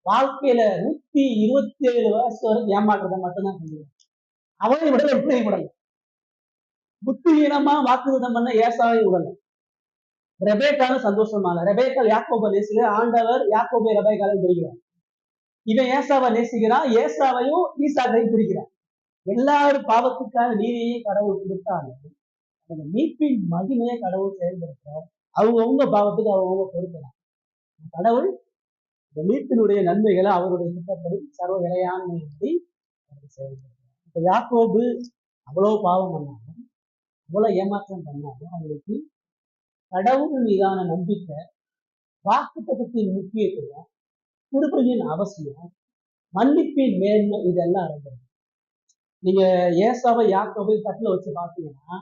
வாழ்க்கையில 127 வயசு வரைக்கும் ஏமாற்றுறதை மட்டும்தான் செஞ்சுருவான். அவனை விடல, இப்படியும் விடல. புத்தியீனமா வாக்குறுதம் பண்ண ஏசாவையும் விடல. ரெபேக்காலும் சந்தோஷமா இல்ல. ரெபேக்கால் யாக்கோபை நேசிக்கிற ஆண்டவர் யாக்கோபை ரெபேக்காலையும் பிரிக்கிறார். இவன் ஏசாவை நேசிக்கிறான், ஏசாவையும் ஈசாக்கையும் பிரிக்கிறான். எல்லாரும் பாவத்துக்கான நீதியையும் கடவுள் கொடுத்தாங்க. அந்த மீட்பின் மகிமையை கடவுள் செயல்படுத்துறார். அவங்கவுங்க பாவத்துக்கு அவங்கவுங்க பொறுக்கலாம். கடவுள் இந்த மீட்பினுடைய நன்மைகளை அவருடைய திட்டப்படி சர்வ விளையாண்மையின்படி செயல்படுத்துறார். இப்ப யாக்கோபு அவ்வளவு பாவம் பண்ணாலும், அவ்வளவு ஏமாற்றம் பண்ணாலும், அவங்களுக்கு கடவுள் மீதான நம்பிக்கை, வாக்குத்தத்தத்தின் முக்கியத்துவம், கிருபையின் அவசியம், மன்னிப்பின் மேன்மை, இதெல்லாம் இருந்தது. நீங்க ஏசாவை யாக்கோபை தட்டுல வச்சு பார்த்தீங்கன்னா,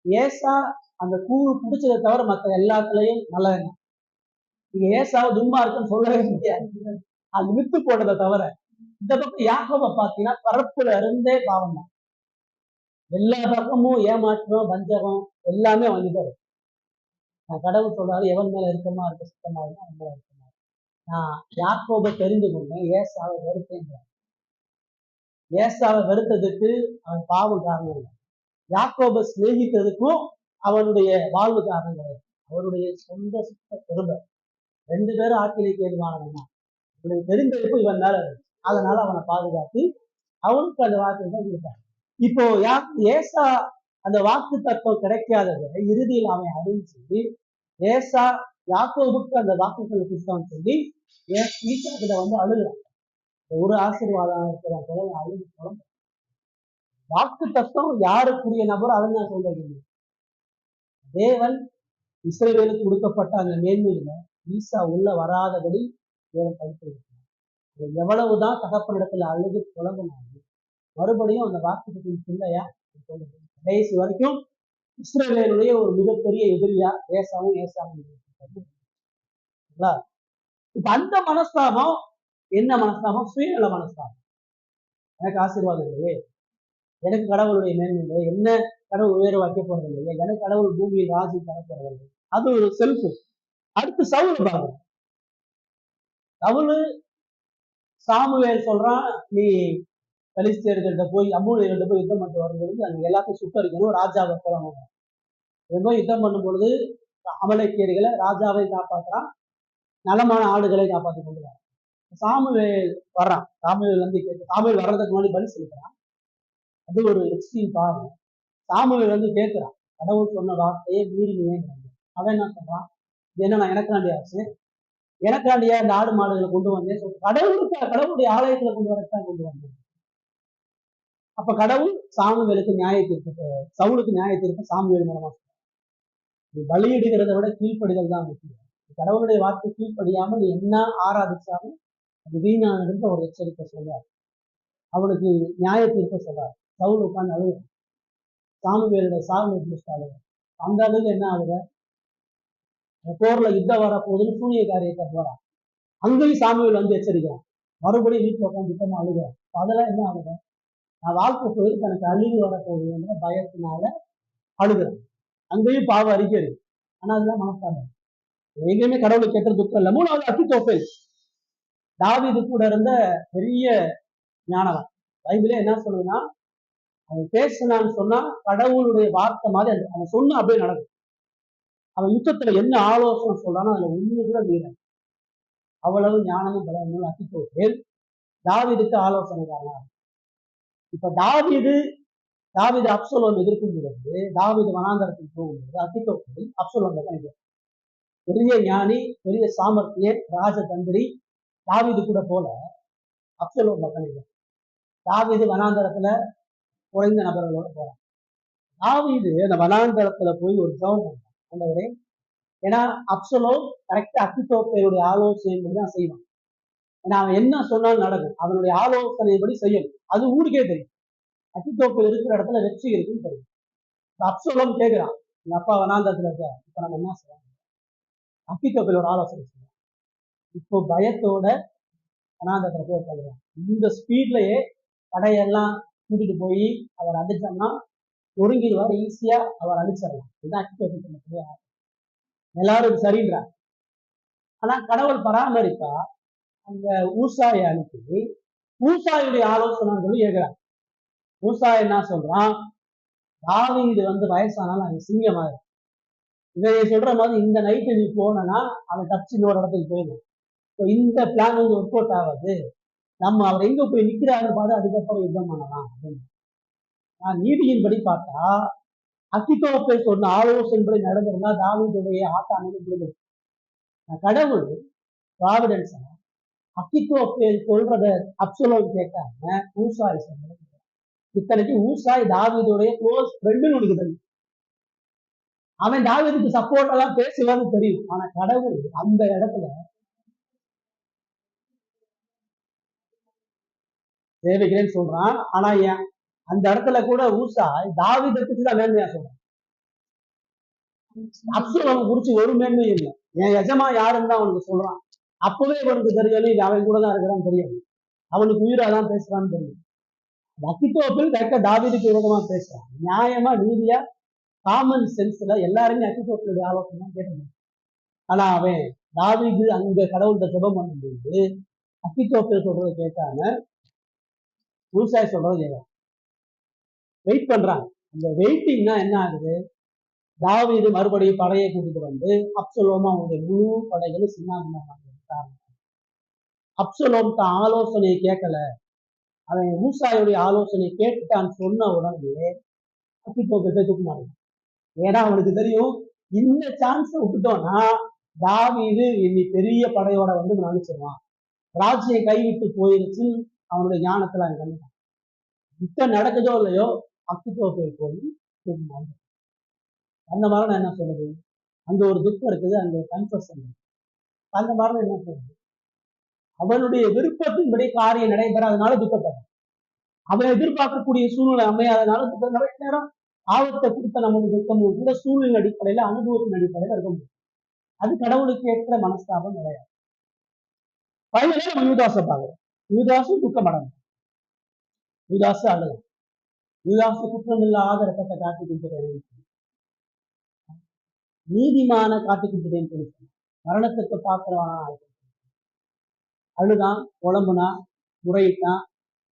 ஏசா அந்த கூழ் குடிச்சதை தவிர மற்ற எல்லாத்துலயும் நல்ல எண்ணம். நீங்க ஏசாவை துன்மா இருக்குன்னு சொல்லவே முடியாது, அது வித்து போட்டதை தவிர. இந்த பக்கம் யாக்கோபை பார்த்தீங்கன்னா பரப்புல இருந்தே பாவம் தான். எல்லா பக்கமும் ஏமாற்றம், வஞ்சகம் எல்லாமே வந்துட்டாரு. நான் கடவுள் சொல்றாரு, எவன் மேல இருக்கமா இருக்க சுத்தமா இருக்கும் அவன் மேல இருக்கமா. நான் யாக்கோபை தெரிந்து கொண்டேன், ஏசாவை வெறுத்தேன். ஏசாவை வெறுத்ததுக்கு அவன் பாவம் காரணம் இல்லை, யாக்கோபை சிநேகித்ததுக்கும் அவனுடைய வாழ்வு காரணம் கிடையாது. அவருடைய சொந்த சுத்த பெருமை. 2 பேரும் ஆக்கிலிக்கு எதுவானவன் தான். இவனுக்கு தெரிந்ததுக்கும் இவன் மேல இருக்கு. அதனால அவனை பாதுகாத்து அவனுக்கு அந்த வாக்கு தான் கொடுத்தாங்க. இப்போ ஏசா அந்த வாக்கு தத்துவம் கிடைக்காததை இறுதியில் அவன் அறிஞ்சு ஏசா யாக்கோபுக்கு அந்த வாக்குகள் கொடுத்தான்னு சொல்லி ஈசாக்கிட்ட வந்து அழுகுறான். ஒரு ஆசீர்வாதம் இருக்கிற அழுது குழம்பு. வாக்கு தத்துவம் யாருக்குரிய நபர் அவன் தான் சொல்றது. தேவன் இஸ்ரவேலுக்கு கொடுக்கப்பட்ட அந்த மேன்மையில ஈசா உள்ள வராதபடி தேவன் தடுத்து இருக்கிறார். எவ்வளவுதான் தகப்பனிடத்துல அழுது புலம்பினாலும் மறுபடியும் அந்த வாக்குத்தத்தின் பிள்ளையா சொல்லுது. கடைசி வரைக்கும் இஸ்ரவேலுடைய ஒரு மிகப்பெரிய எதிரியா ஏசாவும் இப்ப அந்த மனஸ்தாபம் என்ன மனஸ்தாபம்? சுயநல மனஸ்தாபம். எனக்கு ஆசீர்வாதம் இல்லையே, எனக்கு கடவுளுடைய மேன்மை இல்லையே, என்ன கடவுள் உயர வைக்க போறது இல்லையே, எனக்கு கடவுள் பூமியில் ராஜி தர போறது இல்லை, அது ஒரு செல்ஃப். அடுத்து சவுல் பாருங்க. சவுலு சாமுவேல் சொல்றான், நீ பெலிஸ்தியர்கள்ட்ட போய் அம்மூனியர்கள்ட்ட போய் யுத்தம் பண்ணிட்டு வரும்பொழுது அங்க எல்லாத்தையும் சுட்டரிக்கணும், ராஜாவை கொல்லணும். போய் யுத்தம் பண்ணும் பொழுது அமலேக்கியர்களை ராஜாவை காப்பாற்றுறான், நலமான ஆடுகளை காப்பாற்றி கொண்டு வரான். சாமுவேல் வர்றான், சாமுவேல் வந்து சாமுவேல் வர்றதுக்கு முன்னாடி பலி செலுத்துறான். அது ஒரு எக்ஸ்ட்ரீம் பாருங்க. சாமுவேல் வந்து கேட்கிறான், கடவுள் சொன்ன வார்த்தையை மீறி ஏன்? அவன் என்ன சொல்றான், இது என்ன நான் எனக்காண்டி ஆச்சு, எனக்காண்டியா இந்த ஆடு மாடுகளை கொண்டு வந்தேன், கடவுளுடைய ஆலயத்துல கொண்டு வரத்தான் கொண்டு வந்தேன். அப்ப கடவுள் சாமுவேலுக்கு நியாய தீர்ப்பு, சவுலுக்கு நியாய தீர்ப்பு சாமுவேல் மூலமா பலியிடுகிறத விட கீழ்ப்படிதல் தான் முக்கியம். கடவுளுடைய வார்த்தை கீழ்ப்படியாமல் நீ என்ன ஆராதிச்சாலும் அது வீணானதுன்ற ஒரு எச்சரிக்கை சொல்றார். அவனுக்கு நியாய தீர்ப்பை சொல்றார். சவுல் உட்கார்ந்து அழுகு, சாமுவேலுடைய சாவு முடிச்சாலும் அந்த அளவுக்கு என்ன ஆகுது, போர்ல யுத்தம் வர போகுதுன்னு சூனிய காரியத்தை போறான். அங்கேயும் சாமுவேல் வந்து எச்சரிக்கிறான், மறுபடியும் வீட்டுல உட்காந்து யுத்தமா அழுகிறான். அதெல்லாம் என்ன ஆகுது, நான் வாழ்க்கை போயிட்டு தனக்கு அழிவு வரப்போகுதுன்ற பயத்தினால அழுகிறேன். அங்கேயும் பாவம் அறிக்கை. ஆனா அதெல்லாம் மனசாரம் எங்கேயுமே கடவுளை கேட்ட துக்கம் இல்லை. மூணாவது அகித்தோப்பேல், தாவீது கூட இருந்த பெரிய ஞானவன். பைபிளே என்ன சொல்லுதுன்னா, அவன் பேசினான்னு சொன்னா கடவுளுடைய வார்த்தை மாதிரி அவன் சொன்ன அப்படியே நடக்கும். அவன் யுத்தத்துல என்ன ஆலோசனை சொல்றானோ அதுல ஒண்ணு கூட மீற, அவ்வளவு ஞானமும் பலமும் அகித்தோப்பேல் தாவீதுக்கு ஆலோசனைக்காரனா. இப்ப தாவீது அப்சலோம் எதிர்க்கும் பொழுது, தாவீது வனாந்தரத்துக்கு போகும்போது அகித்தோப்பேல் அப்சலோம் நினைக்கிறான். பெரிய ஞானி, பெரிய சாமர்த்திய ராஜதந்திரி, தாவீது கூட போல அப்சலோம் நினைக்கிறான். தாவீது வனாந்தரத்துல குறைந்த நபர்களோட போறான். தாவீது அந்த வனாந்தரத்துல போய் ஒரு ஜெபம் பண்றான், ஆண்டவரே, ஏன்னா அப்சலோம் கரெக்டா அகித்தோப்பேலுடைய ஆலோசனைப்படி தான் செய்வான். ஏன்னா அவன் என்ன சொன்னாலும் நடக்கும், அவனுடைய ஆலோசனைப்படி செய்யணும். அது ஊருக்கே தெரியும், அகித்தோப்பேல் இருக்கிற இடத்துல வெற்றி இருக்குன்னு தெரியும். அப்சலோம் கேட்கிறான், எங்க அப்பா வனாந்தரத்துல இருக்க, இப்ப நம்ம என்ன செய்யலாம்? அகித்தோப்பேலோட ஆலோசனை செய்யலாம். இப்போ பயத்தோட வனாந்தரத்துல போய் உட்காந்துருவான். இந்த ஸ்பீட்லயே படையெல்லாம் கூட்டிட்டு போய் அவர் அடிச்சோம்னா ஒருங்கிடுவார், ஈஸியா அவர் அடிச்சிடலாம். இதுதான் அகித்தோப்பேல். எல்லாரும் சரின்றாங்க. ஆனா கடவுள் பராமரிப்பா அந்த ஊசாயை அனுப்பி ஊசாயுடைய ஆலோசனை சொல்லி கேட்கிறான். ஊசா என்ன சொல்றான், தாவீது வந்து வயசானாலும் அவன் சிங்கமாயிரும், இதை சொல்ற மாதிரி இந்த நைட்டு நீ போனா அவன் தப்பிச்சு இன்னொரு இடத்துக்கு போயிடும். இந்த பிளான் வந்து ஒர்க் அவுட் ஆகாது, நம்ம அவர் எங்க போய் நிக்கிறாருன்னு பார்த்து அதுக்கப்புறம் யுத்தம் பண்ணலாம் அப்படின்னு. நான் நீதியின்படி பார்த்தா அகித்தோப்பேல் சொன்ன ஆலோசனைப்படி நடந்திருந்தா தாவீதுடைய ஆட்டானு விடுதல். கடவுள் ப்ராவிடன்ஸா அகித்தோப்பேல் சொல்றத அப்சலோம் கேட்காம ஊசாய் சொல்றது. இத்தனைக்கு ஊசாய் தாவீதுடைய க்ளோஸ் ஃப்ரெண்டுன்னு உனக்கு தெரியும், அவன் தாவீதுக்கு சப்போர்ட் எல்லாம் பேசுவான்னு தெரியும். ஆனா கடவுள் அந்த இடத்துல தேவைக்கிறேன்னு சொல்றான். ஆனா ஏன் அந்த இடத்துல கூட ஊசாய் தாவீதை பத்தி தான் மேன்மையா சொல்றான், அப்சலோம் குறிச்சு ஒரு மேன்மையும் இல்லை. என் எஜமா யாருன்னு தான் அவனுக்கு சொல்றான். அப்பவே அவனுக்கு தெரியல அவன் கூட தான் இருக்கிறான்னு தெரியாது, அவனுக்கு உயிராதான் பேசுறான்னு தெரியும். அகித்தோப்பேல் கரெக்டா தாவீதுக்கு விரோதமா பேசுறான். நியாயமா நீதியா காமன் சென்ஸ்ல எல்லாருமே அகித்தோப்பேலுடைய ஆலோசனை தான் கேட்டிருந்தாங்க. ஆனா அவன் தாவீது அங்க கடவுள்கிட்ட ஜெபம் பண்ணும்போது அகித்தோப்பேல் சொல்றதை கேட்காம ஊசாய் சொல்றதை கேட்கறான், வெயிட் பண்றாங்க. அந்த வெயிட்டிங்னா என்ன ஆகுது, தாவீது மறுபடியும் படையை கூட்டிட்டு வந்து அப்சலோம் அவனுடைய முழு படைகளும் சின்னாபின்னமாக. அப்சலோம் தான் ஆலோசனையை கேட்கல, அவன் ஊசாயுடைய ஆலோசனை கேட்டுட்டான்னு சொன்ன உடனே அகித்தோப்பேல் தூக்க மாட்டான். ஏன்னா அவனுக்கு தெரியும், இந்த சான்ஸ் விட்டுட்டோம்னா தாவீது இனி பெரிய படையோட வந்து நினைச்சிருவான், ராஜ்யம் கைவிட்டு போயிருச்சு. அவனுடைய ஞானத்துல அவன் கண்டுட்டான். யுத்தம் நடக்குதோ இல்லையோ அகித்தோப்பேல் போய் தூக்குமாங்க. அந்த மரணம் என்ன சொல்லுது, அங்க ஒரு துக்கம் இருக்குது, அங்க ஒரு கன்ஃபர்ஷன் இருக்கு. அந்த மரணம் என்ன சொல்லுது, அவனுடைய விருப்பத்தின்படி காரியம் நடைபெறாதனால துக்கப்படுறான். அவன் எதிர்பார்க்கக்கூடிய சூழ்நிலை அமையாதனால துக்கம். நிறைய நேரம் ஆபத்தை கொடுத்த நமக்கு துக்கமும் கூட சூழ்நிலை அடிப்படையில, அனுபவத்தின் அடிப்படையில இருக்க முடியும். அது கடவுளுக்கு ஏற்ற மனஸ்தாபம் கிடையாது. ஃபைனலா நம்ம யூதாசை பார்க்கிறோம். யூதாசு துக்கம் அடங்கும். யூதாசு அழுது. யூதாசு குற்றம் இல்லாத ரத்தத்தை காட்டி கொடுத்துட்டேன், நீதிமான காட்டி கொடுத்துட்டேன்னு சொல்லி மரணத்துக்கு பாத்திரவானா அழுதான், புலம்புனா, முறையிட்டான்,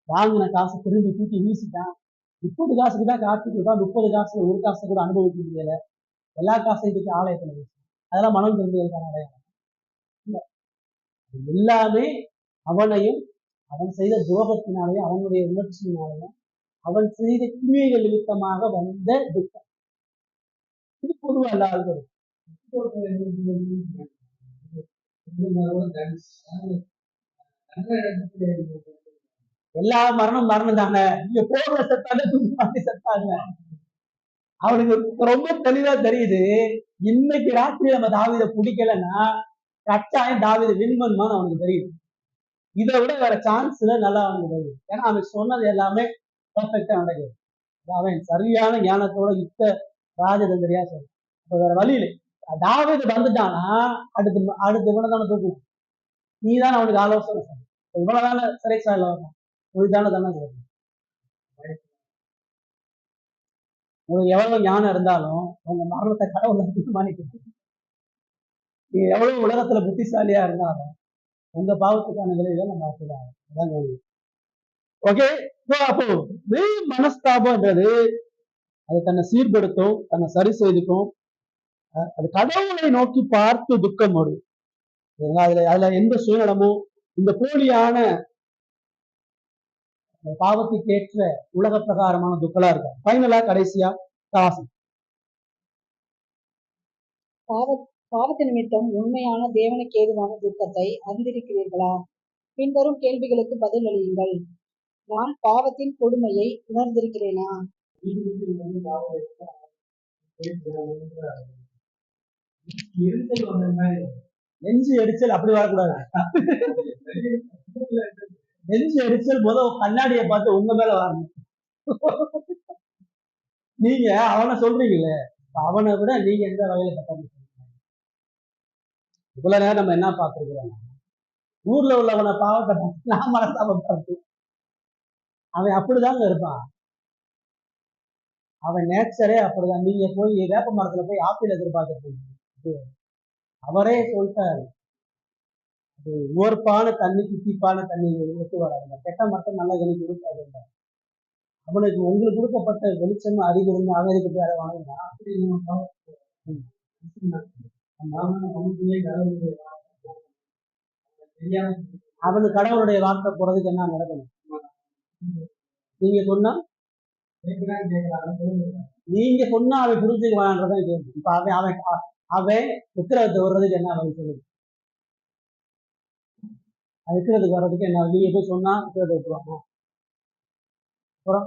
வாங்கின காசு திரும்பி தூக்கி வீசிட்டான். 30 காசுக்கு தான் காத்து கொடுத்தா, 30 காசுல ஒரு காசை கூட அனுபவிக்க முடியல. எல்லா காசையும் தூக்கி ஆலயத்துல வீசி. அதெல்லாம் மனம் திரும்பியதுக்கான அடையாளம் இல்ல. எல்லாமே அவனையும் அவன் செய்த துரோகத்தினாலேயும் அவனுடைய உணர்ச்சியினாலேயும் அவன் செய்த கிரியைகள் நிமித்தமாக வந்த துக்கம். இது பொதுவா எல்லாருக்கும். எல்லா மரணம் தானே. இங்க போடுற செத்தாங்க, துணி செத்தாங்க. அவனுக்கு ரொம்ப தெளிவா தெரியுது, இன்னைக்கு ராத்திரி நம்ம தாவீதை பிடிக்கலன்னா கட்டாயம் தாவீதை வின் பண்ணுமான்னு அவனுக்கு தெரியுது. இதை விட வேற சான்ஸ்ல நல்லா அவனுக்கு தெரியுது. ஏன்னா அவன் சொன்னது எல்லாமே பர்ஃபெக்டா நடக்குது. அவன் சரியான ஞானத்தோட யுத்த ராஜதந்திரியா சொல்றான். அப்ப வேற வழியில தாவீது வந்துட்டானா அடுத்து இவனதான தூக்கணும். நீ தான் அவனுக்கு ஆலோசனை சொல்ற. இவ்வளவுதான சிறைச்சாலை வரணும், இதுதானே தானே சொல்றேன். உங்களுக்கு எவ்வளவு ஞானம் இருந்தாலும் உங்க மரணத்தை கடவுள் தீர்மானிக்கணும். நீங்க எவ்வளவு உலகத்துல புத்திசாலியா இருந்தாலும் உங்க பாவத்துக்கான விளைவுகள் நம்ம அதான். ஓகே, அப்போ மனஸ்தாபம்ன்றது அது தன்னை சீர்படுத்தும், தன்னை சரி செய்துக்கும். அது கடவுளை நோக்கி பார்த்து துக்கம் வரும். அதுல எந்த சுயநலமும் இந்த போலியான பாவத்துக்கேற்ற உலக பிரகாரமான துக்கலா இருக்கும். ஃபைனலா கடைசியா காசு. பாவத்து நிமித்தம் உண்மையான தேவனுக்கு ஏதுவான துக்கத்தை அறிந்திருக்கிறீர்களா? பின்வரும் கேள்விகளுக்கு பதில் அளியுங்கள். நான் பாவத்தின் கொடுமையை உணர்ந்திருக்கிறேனா? நெஞ்சு எரிச்சல் அப்படி வரக்கூடாது. நெஞ்சு எரிச்சல் முதல் கண்ணாடியை பார்த்து உங்க மேல வரணும். நீங்க அவனை சொல்றீங்களே, அவனை விட நீங்க எந்த வகையில கட்டணம் சொல்றீங்க? இவ்வளவு நேரம் நம்ம என்ன பார்த்திருக்கிறோம், ஊர்ல உள்ளவனை பாவத்தை பார்த்து நான் மனஸ்தாபம் பார்த்து அவன் அப்படிதாங்க இருப்பான். அவன் நேச்சரே அப்படிதான். நீங்க போய் வேப்ப மரத்துல போய் ஆப்பிள் எதிர்பார்த்துருப்பீங்க. அவரே சொல்லிட்டாரு, அது உவர்ப்பான தண்ணிக்கு தீப்பான தண்ணி ஒத்து வராதுங்க. கெட்ட மரத்தை நல்ல கணி கொடுக்காது. அவனுக்கு உங்களுக்கு கொடுக்கப்பட்ட வெளிச்சம் அறிவு இருந்து அவருக்கு பேர வாங்கினா அவனுக்கு கடவுளுடைய வார்த்தை போறதுக்கு என்ன நடக்கணும்? நீங்க சொன்னா அவன் புரிஞ்சுக்க வேண்டான்றதான் கேள்வி. இப்ப அவன் விக்கிரகத்தை வர்றதுக்கு என்ன வழி சொல்லுது? விக்கிரகத்துக்கு வர்றதுக்கு என்ன? நீங்க போய் சொன்னா விக்கிரகத்தை விட்டுருவாங்க. அப்புறம்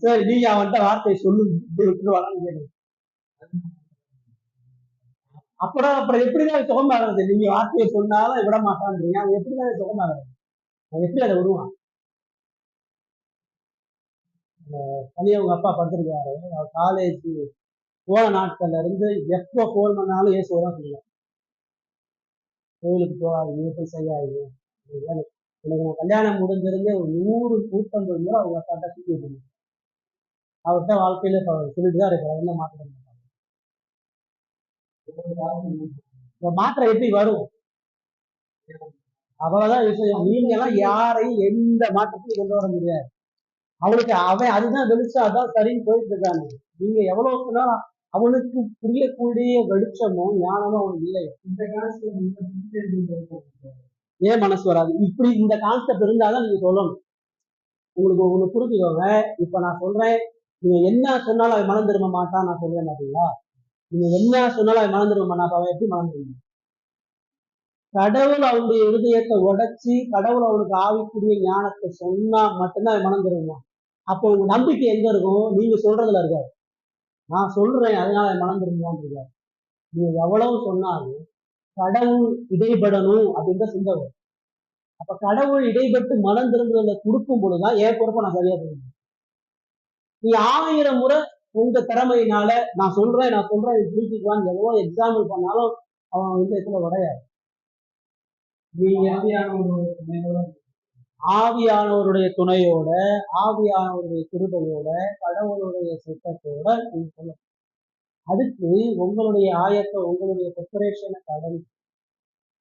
சரி, நீங்க அவன்கிட்ட வார்த்தையை சொல்லு விட்டுருவாங்கன்னு கேட்டு அப்புறம் எப்படிதான் சுகமாகிறது? நீங்க வார்த்தையை சொன்னாலும் விட மாட்டான்றீங்க. அவன் எப்படிதான் சுகமாகிறது? அவன் எப்படி அதை விடுவான்? தனியா உங்க அப்பா படுத்திருக்காரு. அவர் காலேஜ் போன நாட்கள்ல இருந்து எப்போ போன் பண்ணாலும் ஏசுவதான் சொல்லுவான். கோயிலுக்கு போகாதீங்க, போய் செய்யாதீங்க. எனக்கு நான் கல்யாணம் முடிஞ்சிருந்தே ஒரு 100-150 முறை அவங்க அப்பாட்ட சுற்றி வச்சுருந்தேன். அவர்கிட்ட வாழ்க்கையில சொல்லிட்டு தான் இருக்கிறார், என்ன மாற்றம் மாற்றம் எப்படி வரும்? அவ்வளவுதான் விஷயம். நீங்க எல்லாம் யாரையும் எந்த மாற்றத்தையும் கொண்டு வர முடியாது. அவனுக்கு அவன் அதுதான் வெளிச்சம், அதான் சரின்னு போயிட்டு இருக்காங்க. நீங்க எவ்வளவு சொன்னாலும் அவனுக்கு புரியக்கூடிய வெளிச்சமும் ஞானமும் அவனுக்கு இல்லை. இந்த காலத்துல ஏன் மனசு வராது? இப்படி இந்த கான்செப்ட் இருந்தாதான் நீங்க சொல்லணும். உங்களுக்கு ஒண்ணு புரிஞ்சுக்கோங்க. இப்ப நான் சொல்றேன், நீங்க என்ன சொன்னாலும் அவன் மனம் திரும்ப மாட்டான் நான் சொல்றேன் பாத்தீங்களா? நீங்க என்ன சொன்னாலும் அவன் மனம் திரும்ப மாட்டான். அவன் எப்படி மனம் திரும்ப? கடவுள் அவனுடைய இருதயத்தை உடைச்சி கடவுள் அவனுக்கு ஆவிக்குரிய ஞானத்தை சொன்னா மட்டும்தான் அவன் மனம் திரும்புவான். அப்போ உங்க நம்பிக்கை எங்க இருக்கும்? நீங்க சொல்றதுல இருக்காது. நான் சொல்றேன் அதனால அவன் மனம் திரும்புவான் இருக்காது. நீங்க எவ்வளவு சொன்னாலும் கடவுள் இடைப்படணும் அப்படின்ற சிந்தை வரும். அப்ப கடவுள் இடைப்பட்டு மனம் திரும்புதலை கொடுக்கும் பொழுதுதான் என் பொறுப்பை நான் சரியா செய்யணும். நீ 1000 முறை உங்க திறமையினால நான் சொல்றேன் புரிஞ்சுக்குவான்னு எவ்வளோ எக்ஸாம்பிள் பண்ணாலும் அவன் இதுல உடையாது. நீங்க ஆவியானவருடைய துணையோட, ஆவியானவருடைய கிருபையோட, கடவுளுடைய சித்தத்தோட நீங்க சொல்லணும். அதுக்கு உங்களுடைய ஆயத்தை, உங்களுடைய ப்ரிப்பரேஷனை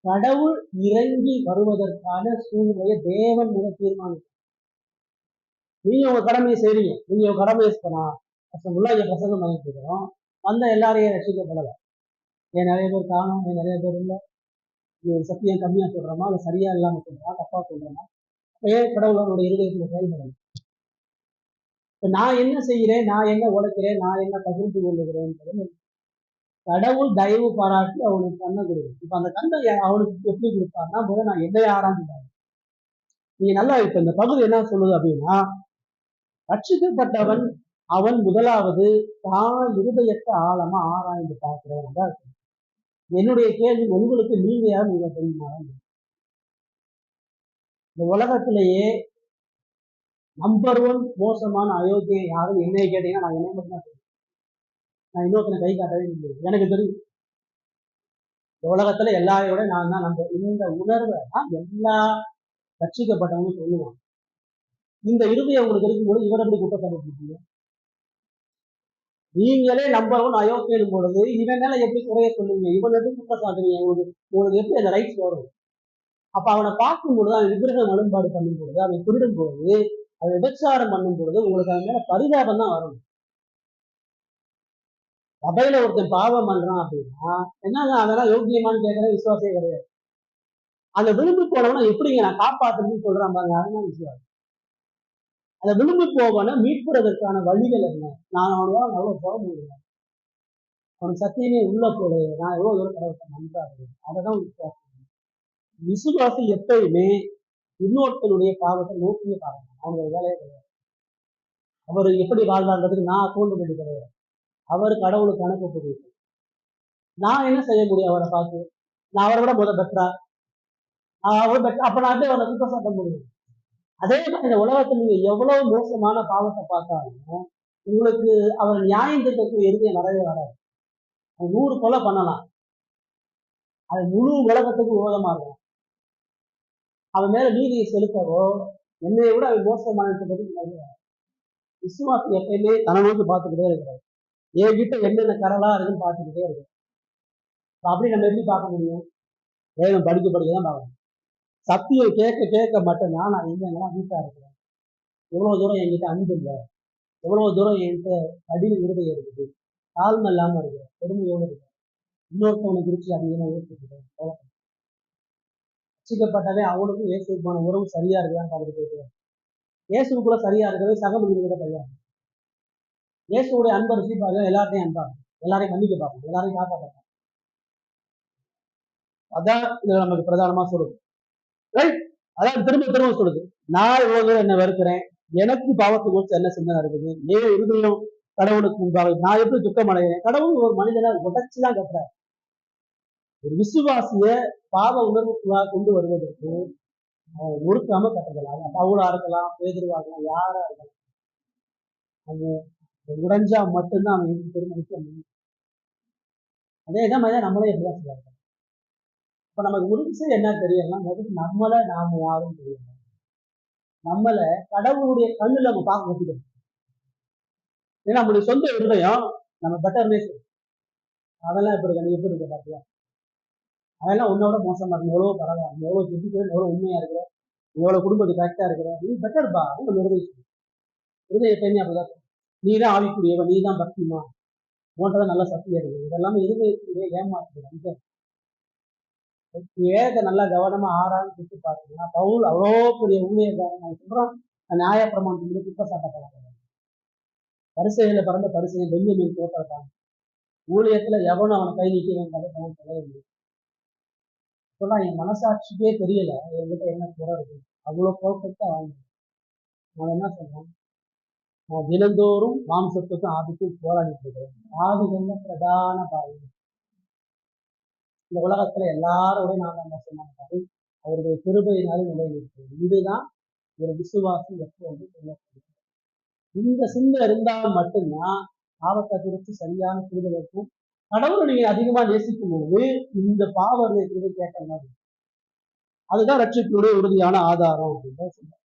கடவுள் இறங்கி வருவதற்கான சூழ்நிலையை தேவன் மிக தீர்மானிக்கும். நீங்க உங்க கடமையை செய்றீங்க, நீங்க உங்க கடமையை ஃபுல்லா இங்க பிரசங்கம் பண்ணிட்டு இருக்கிறோம், வந்த எல்லாரையும் ரசிக்கப்படலை. ஏன் நிறைய பேர் காணும், ஏன் நிறைய பேர் இல்லை, இது சத்தியம் கம்மியா சொல்றோமா, இல்லை சரியா இல்லாம சொல்றோமா, தப்பா சொல்றோமா, ஏன் கடவுளோட இருதயத்துல செயல்படணும். இப்ப நான் என்ன செய்கிறேன், நான் என்ன உழைக்கிறேன், நான் என்ன பகிர்ந்து கொள்ளுகிறேன், கடவுள் தயவு பாராட்டி அவனுக்கு கண்ணை கொடுக்கும். இப்ப அந்த கண்ணை அவனுக்கு எப்படி கொடுப்பாருன்னா, முதல்ல நான் என்னைய ஆராய்ஞ்சுட்டாங்க. நீங்க நல்லா இப்ப இந்த பகுதி என்ன சொல்லுது அப்படின்னா, ரட்சிக்கப்பட்டவன் அவன் முதலாவது தான் இருதயத்தை ஆழமா ஆராய்ந்து பார்க்கிறவன் தான். என்னுடைய கேள்வி உங்களுக்கு, நீங்க யாரும் நீங்க தெரியுமா? இந்த உலகத்திலேயே நம்பர் 1 மோசமான அயோக்கியம் யாரும் என்னைய கேட்டீங்கன்னா நான் என்னை மட்டும் தான் தெரியும். நான் இன்னொருத்தனை கை காட்டவே முடியாது. எனக்கு தெரியும் இந்த உலகத்துல எல்லாரையோட நான் தான் நம்ப. இந்த உணர்வை தான் எல்லா ரட்சிக்கப்பட்டவங்க சொல்லுவாங்க. இந்த இருதயம் உங்களுக்கு இருக்கும்போது இவர் எப்படி குற்றச்சாட்டு? நீங்களே நம்பர் 1 அயோக்கியம் பொழுது இவன் மேல எப்படி குறைய சொல்லுவீங்க? இவன் எப்படி குற்றச்சாட்டுவீங்க? உங்களுக்கு எப்படி அந்த ரைட்ஸ் வரும்? அப்ப அவனை பார்க்கும் பொழுது, அவன் விக்கிரக வழிபாடு பண்ணும் பொழுது, அவன் திருடும் பொழுது, அவன் விபச்சாரம் பண்ணும் பொழுது உங்களுக்கு அவன் மேல பரிதாபம் தான் வரும். சபையில ஒருத்தன் பாவம் பண்றான் அப்படின்னா என்னங்க அதெல்லாம் யோக்கியமானு கேட்கற விசுவாசே கிடையாது. அந்த விளிம்பு போனவனை எப்படிங்க நான் காப்பாத்துறதுன்னு சொல்றான் பாருங்க, அதுதான் விசுவாசம். அந்த விளிம்பு போவனை மீட்புறதற்கான வழிகள் என்ன? நான் அவனோட எவ்வளவு போக முடியும், அவனுக்கு சத்தியமே உள்ள போடு, நான் எவ்வளவு தூரம் கடவுளை நன்றாக, அதைதான் விசுவாசம். விசுவாசி எப்பயுமே இன்னொருத்தனுடைய பாவத்தை நோக்கிய பாவம், அவனுடைய வேலையே கிடையாது. அவர் எப்படி வாழ்ந்தான்றதுக்கு நான் அக்கௌண்ட் பண்ணி கிடையாது. அவர் கடவுளுக்கு கணக்கு புரியுது. நான் என்ன செய்ய முடியும் அவரை பார்த்து? நான் அவரை விட பெற்றா, அவர் பெற்றா, அப்ப நான் அப்படியே அவரை குற்றம் சாட்ட முடியும். அதே மாதிரி இந்த உலகத்தில் நீங்க எவ்வளவு மோசமான பாவத்தை பார்த்தாலும் உங்களுக்கு அவர் நியாயம் திட்டத்துக்கு எதுவுமே வரவே வராது. 100 கொலை பண்ணலாம், அது முழு உலகத்துக்கு விரோதமா இருக்கும். அவன் மேல நீதியை செலுத்தவோ என்னைய விட அவன் மோசமான விசுவாசி எப்பயுமே தன நோக்கி பார்த்துக்கிட்டே இருக்கிறார். என்கிட்ட என்னென்ன கரலா இருக்குன்னு பார்த்துக்கிட்டே இருக்கு. அப்படி நம்ம எப்படி பார்க்க முடியும்? வேதம் படிக்க தான் பார்க்கணும். சத்தியம் கேட்க கேட்க மட்டும்தான் நான் எங்கெங்கெல்லாம் வீட்டா இருக்கிறேன், எவ்வளவு தூரம் என்கிட்ட அன்பு இல்லை, எவ்வளவு தூரம் என்கிட்ட கடின இருதயம் இருக்குது, தாழ்மை இல்லாம இருக்கிறேன், பெருமையோடு இருக்கிறேன், இன்னொருத்தவனை குறிச்சு அதிகமாக யோசிச்சுக்கிறேன். ரட்சிக்கப்பட்டவே அவனுக்கும் இயேசுக்கான உறவு சரியா இருக்குதான்னு பார்த்துட்டு போயிட்டு, இயேசுக்குள்ள சரியா இருக்கவே சக மனிதர்கிட்ட சரியா இருக்கு. இயேசுடைய அன்பை ருசிப்பாங்க, எல்லாத்தையும் அன்பாங்க, எல்லாரையும் மன்னிக்க பார்ப்பாங்க, எல்லாரையும் காப்பாற்ற. அதான் இதுல நமக்கு பிரதானமா சொல்லுது. ரைட்? அதான் திரும்ப சொல்லுது, நான் இவ்வளவு தூரம் என்ன வெறுக்கிறேன், எனக்கு பாவத்தை குறித்து என்ன சிந்தனை இருக்குது, ஏன் இருதயம் கடவுளுக்கு முன்பாக நான் எப்படி துக்கம் அடைகிறேன். கடவுள் ஒரு மனிதனை உடச்சுதான் கட்டுறார். ஒரு விசுவாசிய பாவ உணர்வுக்குள்ளாக கொண்டு வருவதற்கு முறுக்காம கட்டுக்கலாம். பவுலா இருக்கலாம், பேதுருவா இருக்கலாம், யாரா இருக்கலாம், அவங்க உடைஞ்சா மட்டும்தான் அவன் திரும்ப முடியும். அதேதான் மாதிரி நம்மளே எப்படிதான் சொல்லுவாங்க. இப்ப நமக்கு முடிஞ்சு என்ன தெரியலாம், நம்மளை நாம யாரும் தெரியல, நம்மளை கடவுளுடைய கண்ணுல நம்ம பார்க்க வச்சுக்கணும். ஏன்னா நம்மளுடைய சொந்த இருதயம் நம்ம பெட்டர்னே சொல்லும், அதெல்லாம் எப்படி இருக்க, நீ எப்படி இருக்க பார்த்தியா, அதெல்லாம் உன்னோட மோசமா இருக்கு, எவ்வளவு பரவாயில்ல, எவ்வளவு தெரிஞ்சுக்கிற, எவ்வளவு உண்மையா இருக்கிற, எவ்வளவு குடும்பத்துக்கு கரெக்டா இருக்கிற, நீ பெட்டர்பா. உங்க இருதயம் எப்பயுமே அப்படிதான். நீ தான் ஆவிக்குரியவன், நீ தான் பக்திமா, உன்ட்டதான் நல்ல சக்தியா இருக்கு, இதெல்லாமே இருதயத்துடைய ஏமாற்று. வேதத்தை நல்லா கவனமா ஆராய்ச்சி பார்த்தீங்கன்னா, பவுல் அவ்வளோ பெரிய ஊழியக்காரன் நான் சொல்றோம், நியாய பிரமாணத்துக்கு குற்றச்சாட்டப்படாத பரிசையில பிறந்த பரிசையை பென்யமீன் தோற்றான், ஊழியத்துல எவனும் அவனை கை நீக்கிறேன் பவுல் சொல்லவே முடியும். சொன்னா என் மனசாட்சிக்கே தெரியல என்கிட்ட என்ன குறை இருக்கு, அவ்வளோ பர்ஃபெக்டா வாங்க. நான் என்ன சொல்றேன், நான் தினந்தோறும் மாம்சத்துக்கும் ஆதிக்கும் போராடிட்டு இருக்கிறேன். ஆதிகள்ல பிரதான பாவம் இந்த உலகத்துல எல்லாரோட நாம சொன்னாங்க அவருடைய கிருபையினாலும் நிலைநிறுத்துவது. இதுதான் ஒரு விசுவாசி எப்போது சொல்லப்படுகிறது. இந்த சிந்தை இருந்தால் மட்டும்தான் பாவத்தை குறித்து சரியான புரிதல் இருக்கும். கடவுளை நீங்க அதிகமா நேசிக்கும் போது இந்த பாவத்தை குறித்து கேட்ட மாதிரி அதுதான் ரட்சிப்பினுடைய உறுதியான ஆதாரம் அப்படின்னு சொல்றாங்க.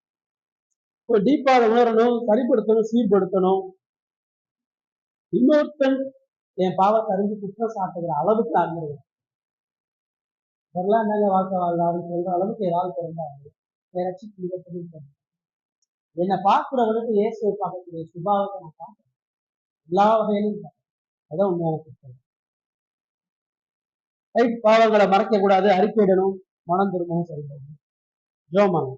இப்போ டீப்பா அதை உணரணும், சரிப்படுத்தணும், சீர்படுத்தணும். இன்னொருத்தன் என் பாவத்தை அறிஞ்சு குற்றம் சாட்டுகிற அளவுக்கு அங்கிருவேன் வரலாம் என்னங்க வாழ்க்கை வாழலாம்னு சொல்ற அளவுக்கு ஏதாவது இருந்தாங்க என் ரட்சிப்பு என்னை பார்க்கிறவனுக்கு இயேசுவை பார்க்கக்கூடிய சுபாவத்தை நான் பார்க்கிறேன். எல்லா வகையிலும் அதான் உண்மையான குற்றம். பாவங்களை மறைக்க கூடாது, அறிக்கையிடணும், மனம் திரும்பவும் சரிபடும். ஜோமாங்க.